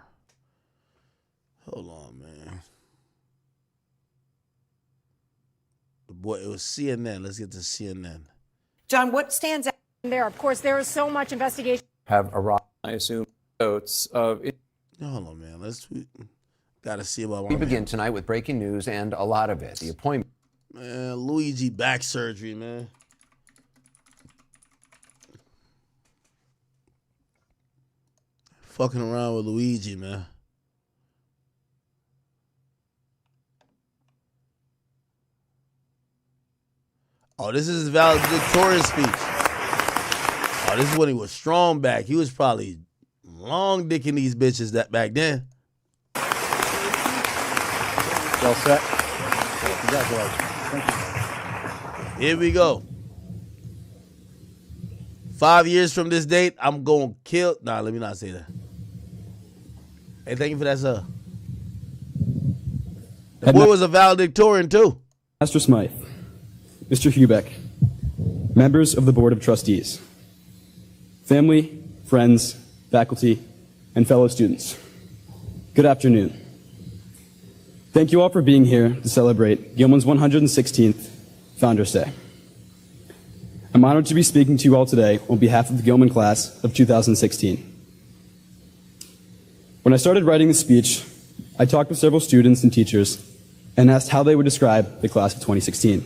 Hold on, man. Boy, it was CNN. Let's get to CNN. John, what stands out there? Of course, there is so much investigation. Have arrived, I assume, votes of. Yeah, Hold on, man. We gotta see about. We begin tonight with breaking news and a lot of it. The appointment. Man, Luigi back surgery, man. Fucking around with Luigi, man. Oh, this is his valedictorian speech. Oh, this is when he was strong back. He was probably long dicking these bitches that back then. Well set. Congratulations. Thank you. Here we go. 5 years from this date, I'm going to kill. Nah, let me not say that. Hey, thank you for that, sir. The boy was a valedictorian, too. Master Smythe, Mr. Hubeck, members of the Board of Trustees, family, friends, faculty, and fellow students, good afternoon. Thank you all for being here to celebrate Gilman's 116th Founders Day. I'm honored to be speaking to you all today on behalf of the Gilman class of 2016. When I started writing the speech, I talked with several students and teachers and asked how they would describe the class of 2016.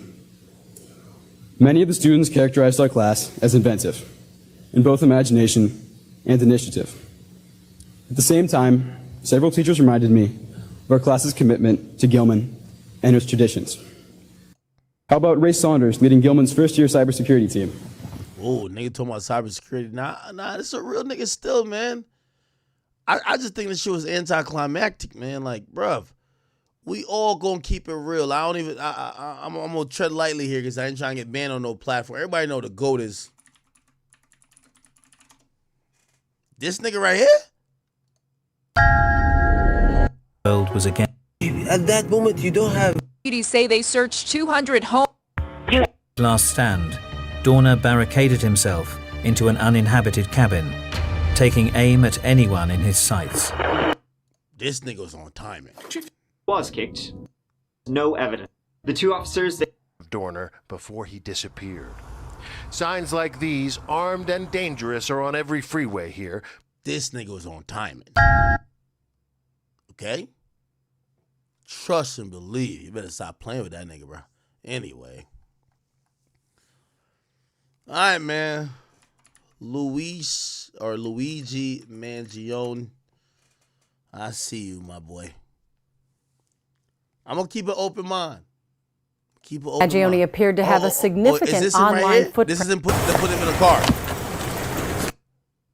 Many of the students characterized our class as inventive, in both imagination and initiative. At the same time, several teachers reminded me of our class's commitment to Gilman and its traditions. How about Ray Saunders leading Gilman's first-year cybersecurity team? Oh, nigga talking about cybersecurity. Nah, this a real nigga still, man. I just think this shit was anticlimactic, man. Like, bruv, we all gonna keep it real. I'm gonna tread lightly here because I ain't trying to get banned on no platform. Everybody know the GOAT is this nigga right here. World was again. At that moment, you don't have. Deputies say they searched 200 homes. Last stand, Dorner barricaded himself into an uninhabited cabin, taking aim at anyone in his sights. This nigga's on timing. Was kicked. No evidence. The two officers. Dorner before he disappeared. Signs like these, armed and dangerous, are on every freeway here. This nigga was on timing. Okay? Trust and believe. You better stop playing with that nigga, bro. Anyway. All right, man. Luigi Mangione. I see you, my boy. I'm going to keep an open mind. Keep an open mind. Mangione appeared to have a significant online right footprint. This is him put him in a car.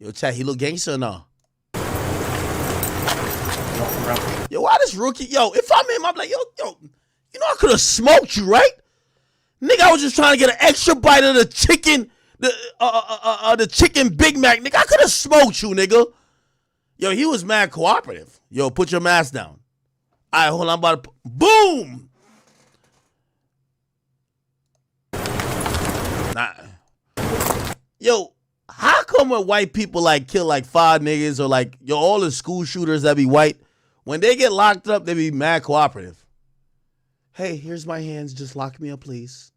Yo, chat, he look gangster or no? Yo, why this rookie? Yo, if I'm him, I'm like, yo, you know I could have smoked you, right? Nigga, I was just trying to get an extra bite of the chicken, the chicken Big Mac. Nigga, I could have smoked you, nigga. Yo, he was mad cooperative. Yo, put your mask down. All right, hold on, I'm about to, boom. Nah. Yo, how come when white people like kill like 5 niggas or like, yo, all the school shooters that be white, when they get locked up, they be mad cooperative. Hey, here's my hands. Just lock me up, please.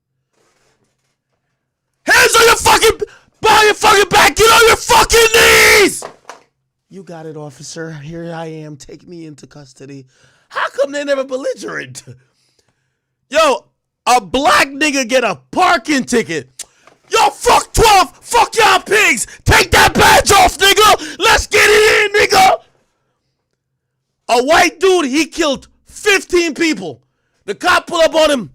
Hands on your fucking, behind your fucking back. Get on your fucking knees. You got it, officer. Here I am. Take me into custody. How come they never belligerent? Yo, a black nigga get a parking ticket. Yo, fuck 12. Fuck y'all pigs. Take that badge off, nigga. Let's get it in, nigga. A white dude, he killed 15 people. The cop pull up on him.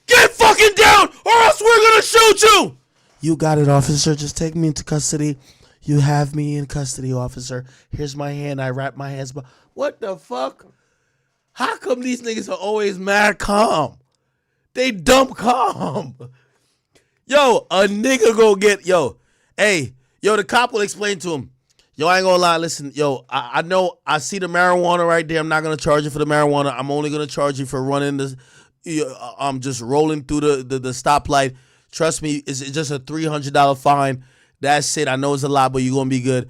Get fucking down or else we're gonna shoot you. You got it, officer. Just take me into custody. You have me in custody, officer. Here's my hand. I wrap my hands. What the fuck? How come these niggas are always mad calm? They dumb calm. Yo, a nigga go get, the cop will explain to him. Yo, I ain't gonna lie, listen, yo, I know, I see the marijuana right there. I'm not gonna charge you for the marijuana. I'm only gonna charge you for running this, just rolling through the stoplight. Trust me, it's just a $300 fine. That's it. I know it's a lot, but you're gonna be good.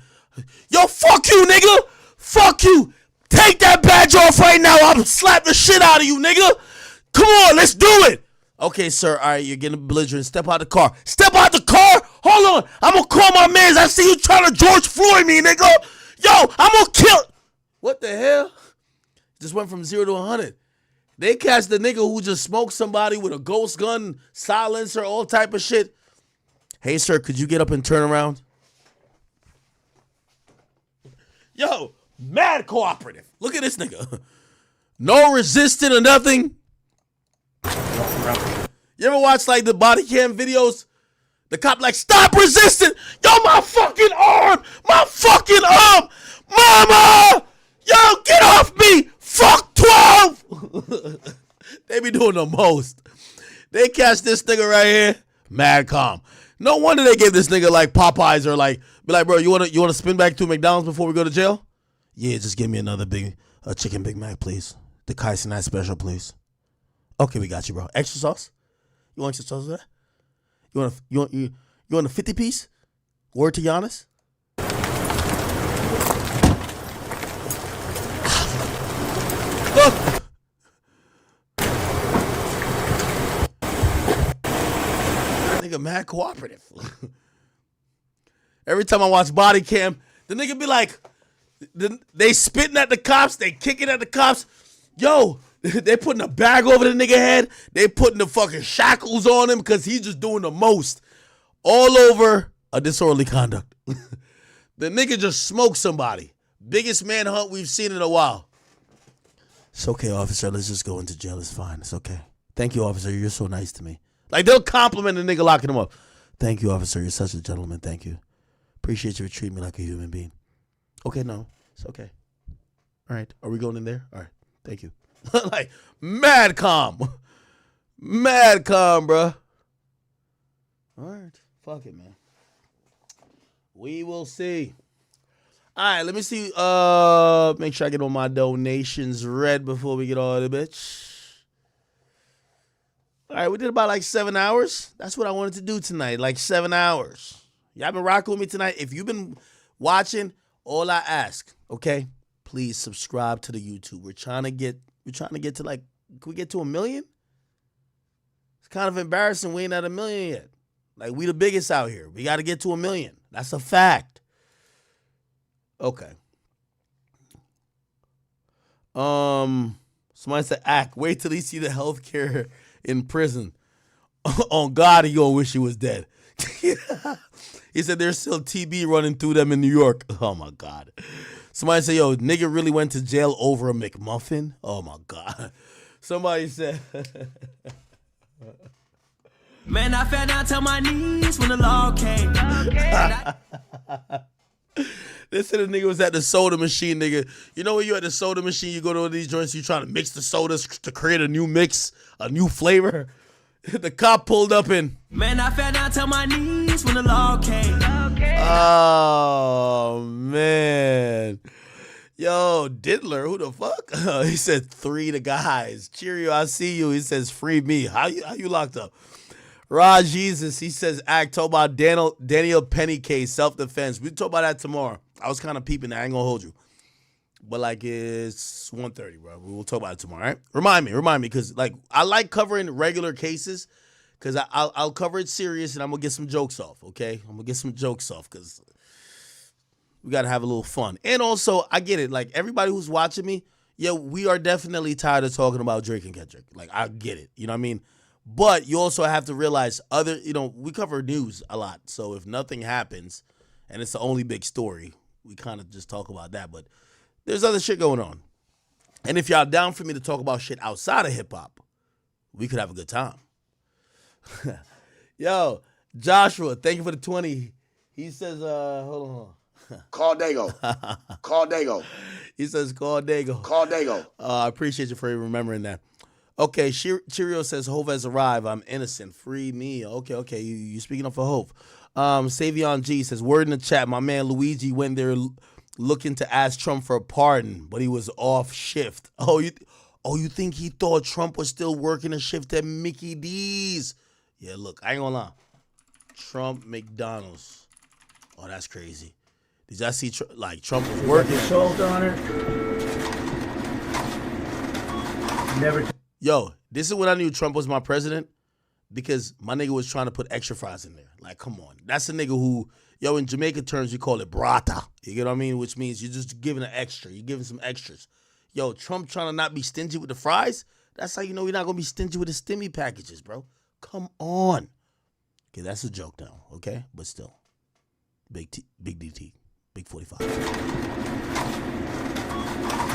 Yo, fuck you, nigga. Fuck you. Take that badge off right now. I'm slap the shit out of you, nigga. Come on, let's do it. Okay, sir. All right, you're getting belligerent. Step out the car. Step out the car. Hold on. I'm going to call my mans. I see you trying to George Floyd me, nigga. Yo, I'm going to kill. What the hell? Just went from 0 to 100. They catch the nigga who just smoked somebody with a ghost gun, silencer, all type of shit. Hey, sir, could you get up and turn around? Yo, mad cooperative. Look at this nigga. No resisting or nothing. You ever watch like the body cam videos? The cop like, stop resisting. Yo, my fucking arm. My fucking arm. Mama. Yo, get off me. Fuck 12. They be doing the most. They catch this nigga right here. Mad calm. No wonder they gave this nigga like Popeyes or like, be like, bro, you wanna spin back to McDonald's before we go to jail? Yeah, just give me another chicken Big Mac, please. The Kaisenite special, please. Okay, we got you, bro. Extra sauce? You want extra sauce with that? You want a 50 piece? Word to Giannis? Look. Nigga mad cooperative. Every time I watch body cam, the nigga be like, they spitting at the cops, they kicking at the cops. Yo, they putting a bag over the nigga head. They putting the fucking shackles on him because he's just doing the most. All over a disorderly conduct. The nigga just smoked somebody. Biggest manhunt we've seen in a while. It's okay, officer. Let's just go into jail. It's fine. It's okay. Thank you, officer. You're so nice to me. Like, they'll compliment the nigga locking him up. Thank you, officer. You're such a gentleman. Thank you. Appreciate you for treating me like a human being. Okay, no. It's okay. All right. Are we going in there? All right. Thank you. Like, mad calm. Mad calm, bro. All right. Fuck it, man. We will see. All right, let me see. Make sure I get all my donations read before we get all the bitch. All right, we did about like 7 hours. That's what I wanted to do tonight, like 7 hours. Y'all been rocking with me tonight. If you've been watching, all I ask, okay, please subscribe to the YouTube. We're trying to get to like, can we get to 1 million? It's kind of embarrassing we ain't at 1 million yet. Like, we the biggest out here. We got to get to 1 million. That's a fact. Okay. Somebody said, Ack, wait till he see the healthcare in prison. On God, he gonna wish he was dead. He said there's still TB running through them in New York. Oh my God. Somebody said, yo, nigga really went to jail over a McMuffin? Oh my God. Somebody said man, I fell down to my knees when the law came. They said the nigga was at the soda machine, nigga. You know when you at the soda machine, you go to one of these joints, you trying to mix the sodas to create a new mix, a new flavor. The cop pulled up and man, I fell down to my knees when the law came. Oh, man. Yo, Diddler, who the fuck? He said 3 the guys. Cheerio, I see you. He says free me. How you locked up? Rod Jesus, he says, Act, talk about Daniel Penny case, self-defense. We'll talk about that tomorrow. I was kind of peeping that. I ain't going to hold you. But, like, it's 1:30, bro. We'll talk about it tomorrow, all right? Remind me, because, like, I like covering regular cases because I'll cover it serious and I'm going to get some jokes off, okay? I'm going to get some jokes off because we got to have a little fun. And also, I get it. Like, everybody who's watching me, yeah, we are definitely tired of talking about Drake and Kendrick. Like, I get it. You know what I mean? But you also have to realize we cover news a lot. So if nothing happens and it's the only big story, we kind of just talk about that. But there's other shit going on. And if y'all down for me to talk about shit outside of hip hop, we could have a good time. Yo, Joshua, thank you for the 20. He says, hold on. Call Dago. Call Dago. He says, call Dago. Call Dago. I appreciate you for remembering that. Okay, Cheerio says, Hope has arrived. I'm innocent. Free me. Okay. You speaking up for Hope. Savion G says, word in the chat. My man Luigi went there looking to ask Trump for a pardon, but he was off shift. Oh, you think he thought Trump was still working a shift at Mickey D's? Yeah, look, I ain't gonna lie. Trump McDonald's. Oh, that's crazy. Did y'all see Trump was working? Salt on it. Never. Yo, this is when I knew Trump was my president, because my nigga was trying to put extra fries in there. Like, come on. That's a nigga who, Yo, in Jamaica terms, you call it brata. You get what I mean? Which means you're just giving an extra. You're giving some extras. Yo, Trump trying to not be stingy with the fries? That's how you know you're not going to be stingy with the stimmy packages, bro. Come on. Okay, that's a joke now, okay? But still. Big DT. Big 45.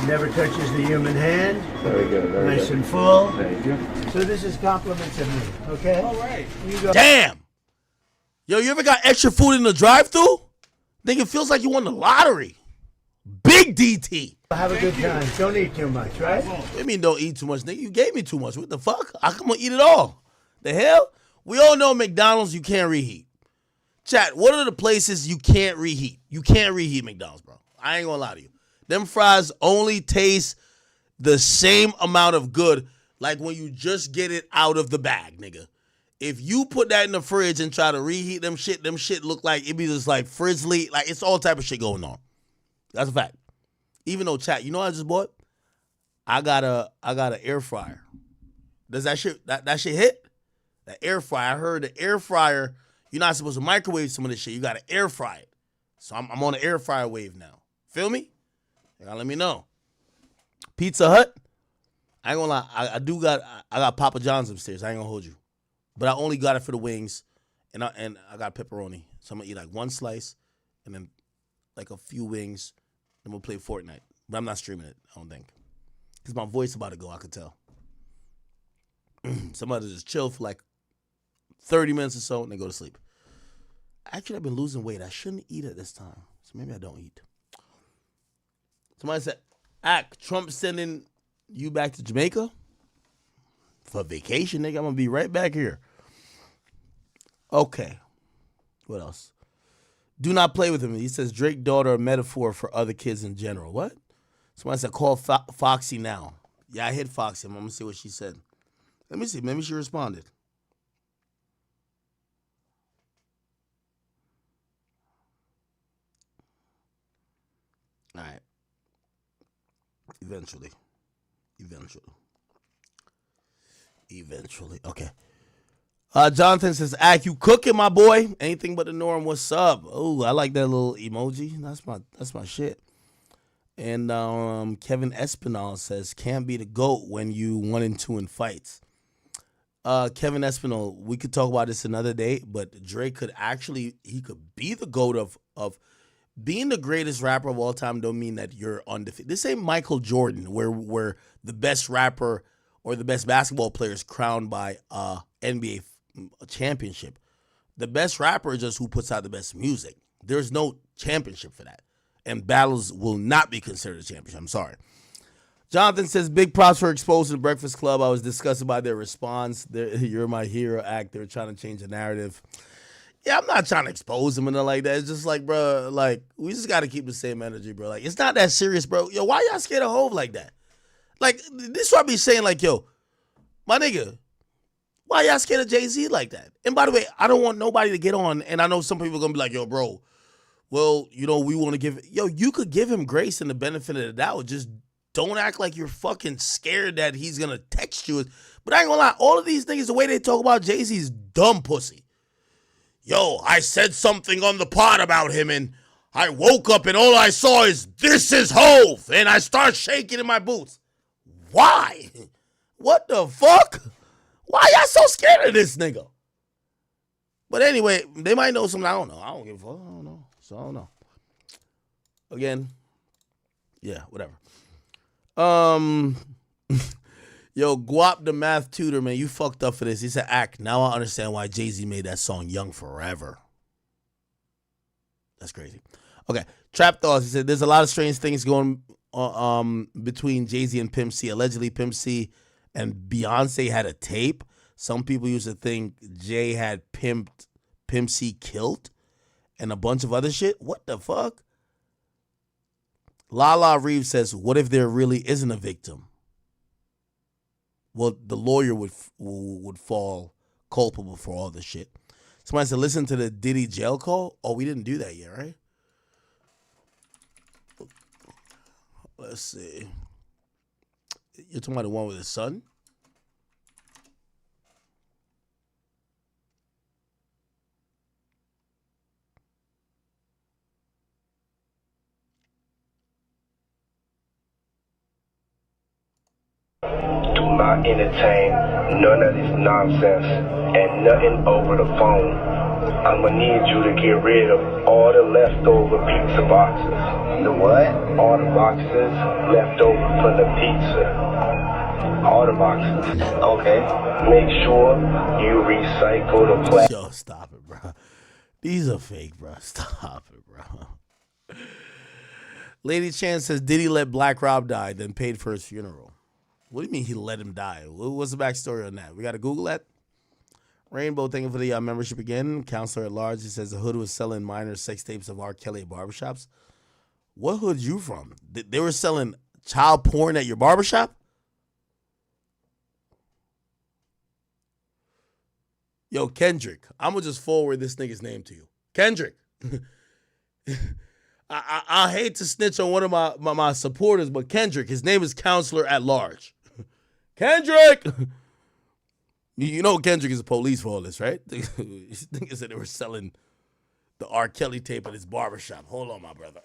Never touches the human hand. Very good. Very Nice good. and full. Thank you. So this is compliments of me, okay? All right. You go. Damn! Yo, you ever got extra food in the drive-thru? Think it feels like you won the lottery. Big DT. Have a good time. Don't eat too much, right? I mean, don't eat too much, nigga. You gave me too much. What the fuck? I come on eat it all. The hell? We all know McDonald's you can't reheat. Chat, what are the places you can't reheat? You can't reheat McDonald's, bro. I ain't gonna lie to you. Them fries only taste the same amount of good like when you just get it out of the bag, nigga. If you put that in the fridge and try to reheat them shit look like it be just like frizzly, like it's all type of shit going on. That's a fact. Even though, chat, you know what I just bought? I got an air fryer. Does that shit hit? The air fryer. I heard the air fryer, you're not supposed to microwave some of this shit. You got to air fry it. So I'm on the air fryer wave now. Feel me? You gotta let me know. Pizza Hut. I ain't gonna lie. I got Papa John's upstairs. I ain't gonna hold you. But I only got it for the wings, and I got pepperoni. So I'm gonna eat like one slice, and then like a few wings. Then we'll play Fortnite. But I'm not streaming it, I don't think. Because my voice about to go, I could tell. Somebody just chill for like 30 minutes or so, and then go to sleep. Actually, I've been losing weight. I shouldn't eat at this time. So maybe I don't eat. Somebody said, Trump sending you back to Jamaica? For vacation, nigga. I'm going to be right back here. Okay. What else? Do not play with him. He says Drake daughter a metaphor for other kids in general. What? Somebody said call Foxy now. Yeah, I hit Foxy. I'm going to see what she said. Let me see. Maybe she responded. All right. Eventually. Okay. Jonathan says, you cooking, my boy? Anything but the norm. What's up? Oh, I like that little emoji. That's my shit. And Kevin Espinal says, can't be the GOAT when you 1-2 in fights. Kevin Espinal, we could talk about this another day, but Drake could be the GOAT of being the greatest rapper of all time. Don't mean that you're undefeated. This ain't Michael Jordan, where the best rapper or the best basketball player is crowned by NBA championship. The best rapper is just who puts out the best music. There's no championship for that. And battles will not be considered a championship. I'm sorry. Jonathan says, big props for exposing the Breakfast Club. I was disgusted by their response. You're my hero act. They're trying to change the narrative. Yeah, I'm not trying to expose them and nothing like that. It's just like, bro, like, we just got to keep the same energy, bro. Like, it's not that serious, bro. Yo, why y'all scared of Hov like that? Like, this is what I be saying, like, yo, my nigga, why y'all scared of Jay-Z like that? And by the way, I don't want nobody to get on, and I know some people are going to be like, yo, bro, well, you know, we want to give, you could give him grace and the benefit of the doubt. Just don't act like you're fucking scared that he's going to text you. But I ain't going to lie, all of these things, the way they talk about Jay-Z's dumb pussy. Yo, I said something on the pod about him, and I woke up and all I saw is, this is Hov, and I start shaking in my boots. Why? What the fuck? Why y'all so scared of this nigga? But anyway, they might know something I don't know. I don't give a fuck. I don't know. So I don't know. Again, yeah, whatever. Yo, Guap the math tutor, man, you fucked up for this. He said, now I understand why Jay-Z made that song Young Forever. That's crazy. Okay, Trap Thoughts, he said, there's a lot of strange things going between Jay-Z and Pimp C. Allegedly, Pimp C and Beyonce had a tape. Some people used to think Jay had Pimp C killed and a bunch of other shit. What the fuck? Lala Reeves says, what if there really isn't a victim? Well, the lawyer would fall culpable for all this shit. Somebody said, listen to the Diddy jail call. Oh, we didn't do that yet, right? Let's see. You're talking about the one with his son? not entertain none of this nonsense and nothing over the phone. I'm gonna need you to get rid of all the leftover pizza boxes. The what? All the boxes left over from the pizza. All the boxes. Okay. Make sure you recycle the plastic. Yo, stop it, bro. These are fake, bro. Stop it, bro. Lady Chan says, did he let Black Rob die, then paid for his funeral? What do you mean he let him die? What's the backstory on that? We got to Google that. Rainbow, thank you for the membership again. Counselor at large, he says the hood was selling minor sex tapes of R. Kelly at barbershops. What hood you from? They were selling child porn at your barbershop? Yo, Kendrick, I'm going to just forward this nigga's name to you. Kendrick. I hate to snitch on one of my supporters, but Kendrick, his name is Counselor at Large. Kendrick! You know Kendrick is the police for all this, right? Niggas said they were selling the R. Kelly tape at his barbershop. Hold on, my brother.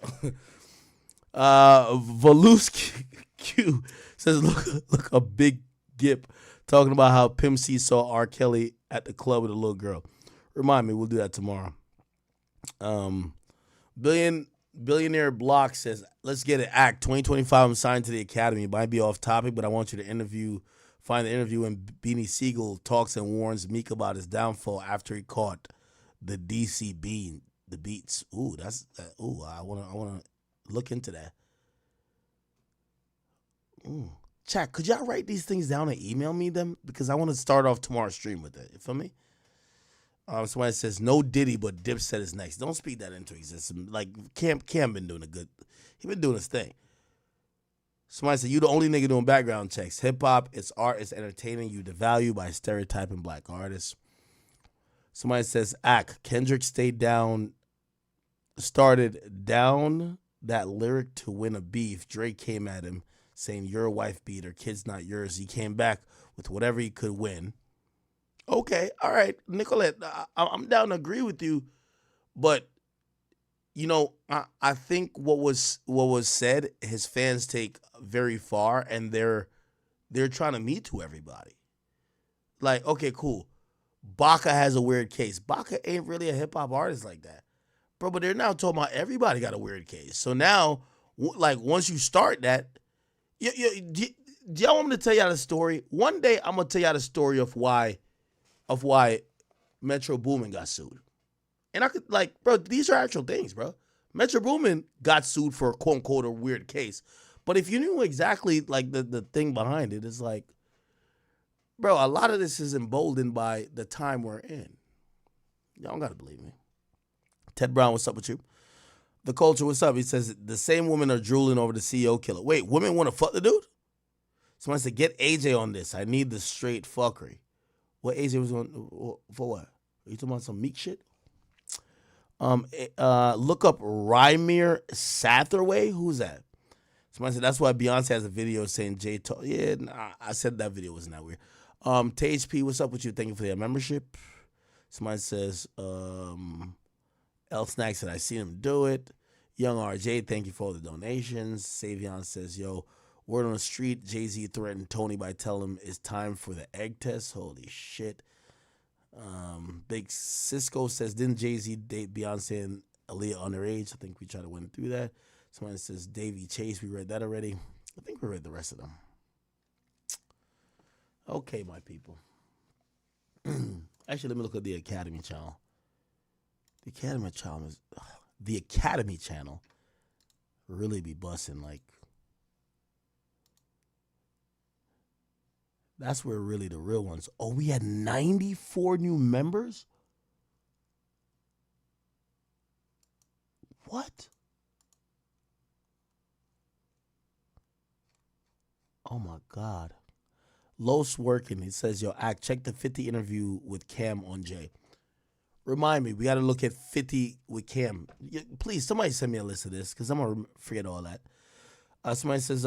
Voluski Q says, look a big gip talking about how Pimp C saw R. Kelly at the club with a little girl. Remind me, we'll do that tomorrow. Billionaire Block says, let's get it. Act 2025. I'm signed to the Academy. It might be off topic, but I want you to find the interview when Beanie Siegel talks and warns Meek about his downfall after he caught the DCB, the beats. Ooh, I wanna look into that. Ooh. Chat, could y'all write these things down and email me them? Because I want to start off tomorrow's stream with it. You feel me? Somebody says, no Diddy, but Dipset is next. Don't speak that into existence. Like, Cam been doing he been doing his thing. Somebody said, you the only nigga doing background checks. Hip-hop, it's art, it's entertaining. You devalue by stereotyping black artists. Somebody says, Kendrick started down that lyric to win a beef. Drake came at him saying, your wife beat her, kid's not yours. He came back with whatever he could win. Okay, all right, Nicolette, I'm down to agree with you, but you know, I think what was said, his fans take very far, and they're trying to Me Too everybody. Like, okay, cool. Baca has a weird case. Baca ain't really a hip hop artist like that, bro. But they're now talking about everybody got a weird case. So now, like, once you start that, do y'all want me to tell y'all the story? One day I'm gonna tell y'all the story of why Metro Boomin got sued. And I could, like, bro, these are actual things, bro. Metro Boomin got sued for, quote unquote, a weird case. But if you knew exactly, like, the thing behind it, it's like, bro, a lot of this is emboldened by the time we're in. Y'all don't gotta believe me. Ted Brown, what's up with you? The Culture, what's up? He says, the same women are drooling over the CEO killer. Wait, women want to fuck the dude? Someone said, get AJ on this. I need the straight fuckery. What AJ was on for what? Are you talking about some Meek shit? Look up Rymir Satherway. Who's that? Somebody said that's why Beyonce has a video saying Jay told. Yeah, nah, I said that video wasn't that weird. THP, what's up with you? Thank you for your membership. Somebody says L Snack said I seen him do it. Young RJ, thank you for all the donations. Savion says, yo, word on the street, Jay-Z threatened Tony by telling him it's time for the egg test. Holy shit. Big Cisco says, didn't Jay-Z date Beyonce and Aaliyah underage? I think we tried to win through that. Somebody says, Davey Chase, we read that already. I think we read the rest of them. Okay, my people. Actually, let me look at the Academy channel. The Academy channel really be busting, like, that's where really the real ones. Oh, we had 94 new members? What? Oh my God. Los working. He says, yo, check the 50 interview with Cam on Jay. Remind me, we got to look at 50 with Cam. Please, somebody send me a list of this because I'm going to forget all that. Somebody says,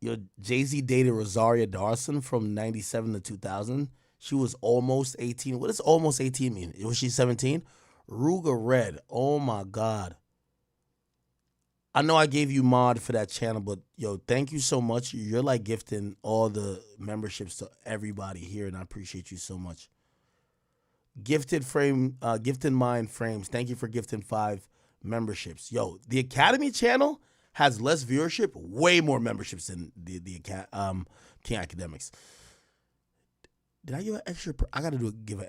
your Jay-Z dated Rosaria Dawson from 97 to 2000. She was almost 18. What does almost 18 mean? Was she 17? Ruga Red. Oh, my God. I know I gave you mod for that channel, but yo, thank you so much. You're like gifting all the memberships to everybody here, and I appreciate you so much. Gifted Mind Frames. Thank you for gifting 5 memberships. Yo, the Academy channel has less viewership, way more memberships than the King Akademiks. Did I give an extra? I got to give an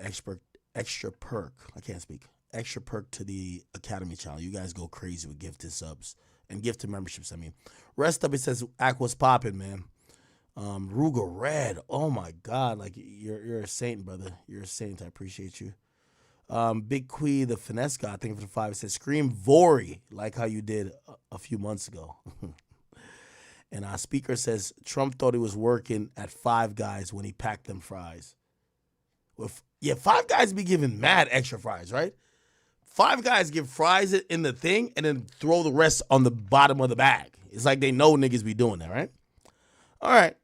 extra perk. I can't speak. Extra perk to the Academy channel. You guys go crazy with gifted subs and gifted memberships. I mean, rest up. It says Aqua's popping, man. Ruga Red. Oh my God, like you're a saint, brother. You're a saint. I appreciate you. Big Quee, the finesse guy. I think for the 5 it says Scream Vori, like how you did a few months ago. And our speaker says Trump thought he was working at Five Guys when he packed them fries. Yeah, Five Guys be giving mad extra fries, right? Five Guys give fries in the thing and then throw the rest on the bottom of the bag. It's like they know niggas be doing that, right? All right.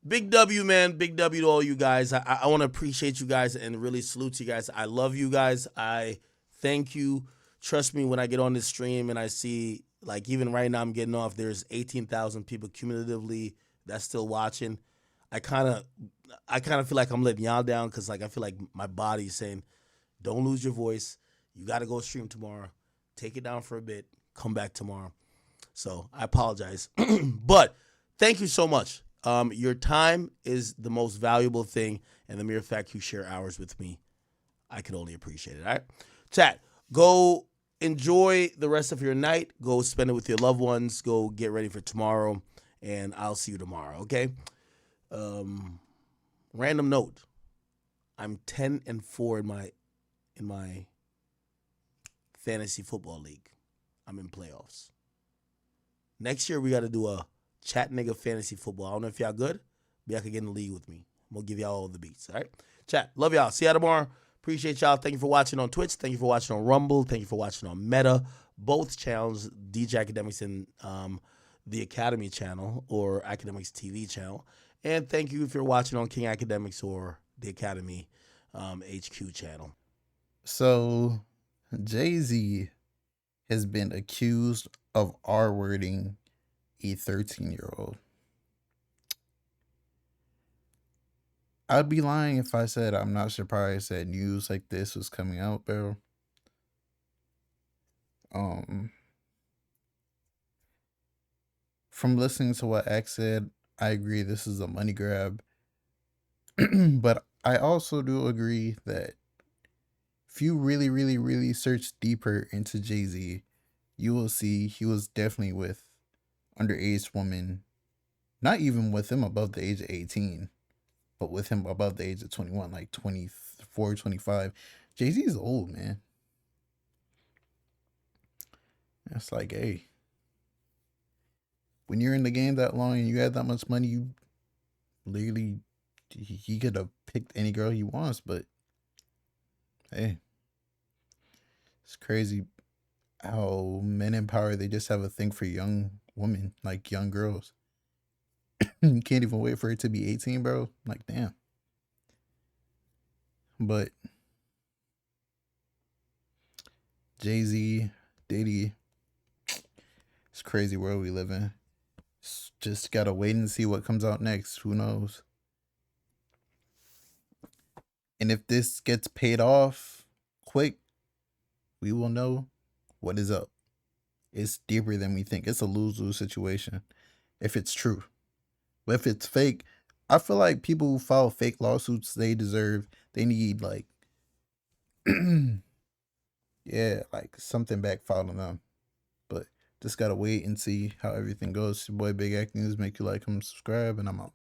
Big W, man. Big W to all you guys. I want to appreciate you guys and really salute you guys. I love you guys. I thank you. Trust me, when I get on this stream and I see, like, even right now I'm getting off, there's 18,000 people cumulatively that's still watching. I kind of feel like I'm letting y'all down because, like, I feel like my body's saying, don't lose your voice. You got to go stream tomorrow. Take it down for a bit. Come back tomorrow. So I apologize. But thank you so much. Your time is the most valuable thing, and the mere fact you share hours with me, I can only appreciate it. All right? Chat, go enjoy the rest of your night. Go spend it with your loved ones. Go get ready for tomorrow, and I'll see you tomorrow, okay? Random note. I'm 10-4 in my fantasy football league. I'm in playoffs. Next year, we got to do a chat nigga fantasy football. I don't know if y'all good, but y'all can get in the league with me. I'm going to give y'all all the beats, all right? Chat, love y'all. See y'all tomorrow. Appreciate y'all. Thank you for watching on Twitch. Thank you for watching on Rumble. Thank you for watching on Meta. Both channels, DJ Akademiks and the Academy channel or Akademiks TV channel. And thank you if you're watching on King Akademiks or the Academy HQ channel. So, Jay-Z has been accused of R-wording a 13-year-old. I'd be lying if I said I'm not surprised that news like this was coming out, bro. From listening to what X said, I agree this is a money grab. But I also do agree that if you really, really, really search deeper into Jay-Z, you will see he was definitely with underage women, not even with him above the age of 18, but with him above the age of 21, like 24, 25. Jay-Z is old, man. It's like, hey, when you're in the game that long and you have that much money, you literally, he could have picked any girl he wants, but hey, it's crazy how men in power, they just have a thing for young women, like young girls. You can't even wait for it to be 18, bro. Like, damn. But Jay-Z, Diddy, it's a crazy world we live in. Just gotta wait and see what comes out next. Who knows? And if this gets paid off quick, we will know what is up. It's deeper than we think. It's a lose-lose situation if it's true. But if it's fake, I feel like people who file fake lawsuits, they need like, yeah, like something backfiled on them. But just gotta wait and see how everything goes. Your boy Big Act News. Make you like, comment, subscribe, and I'm out.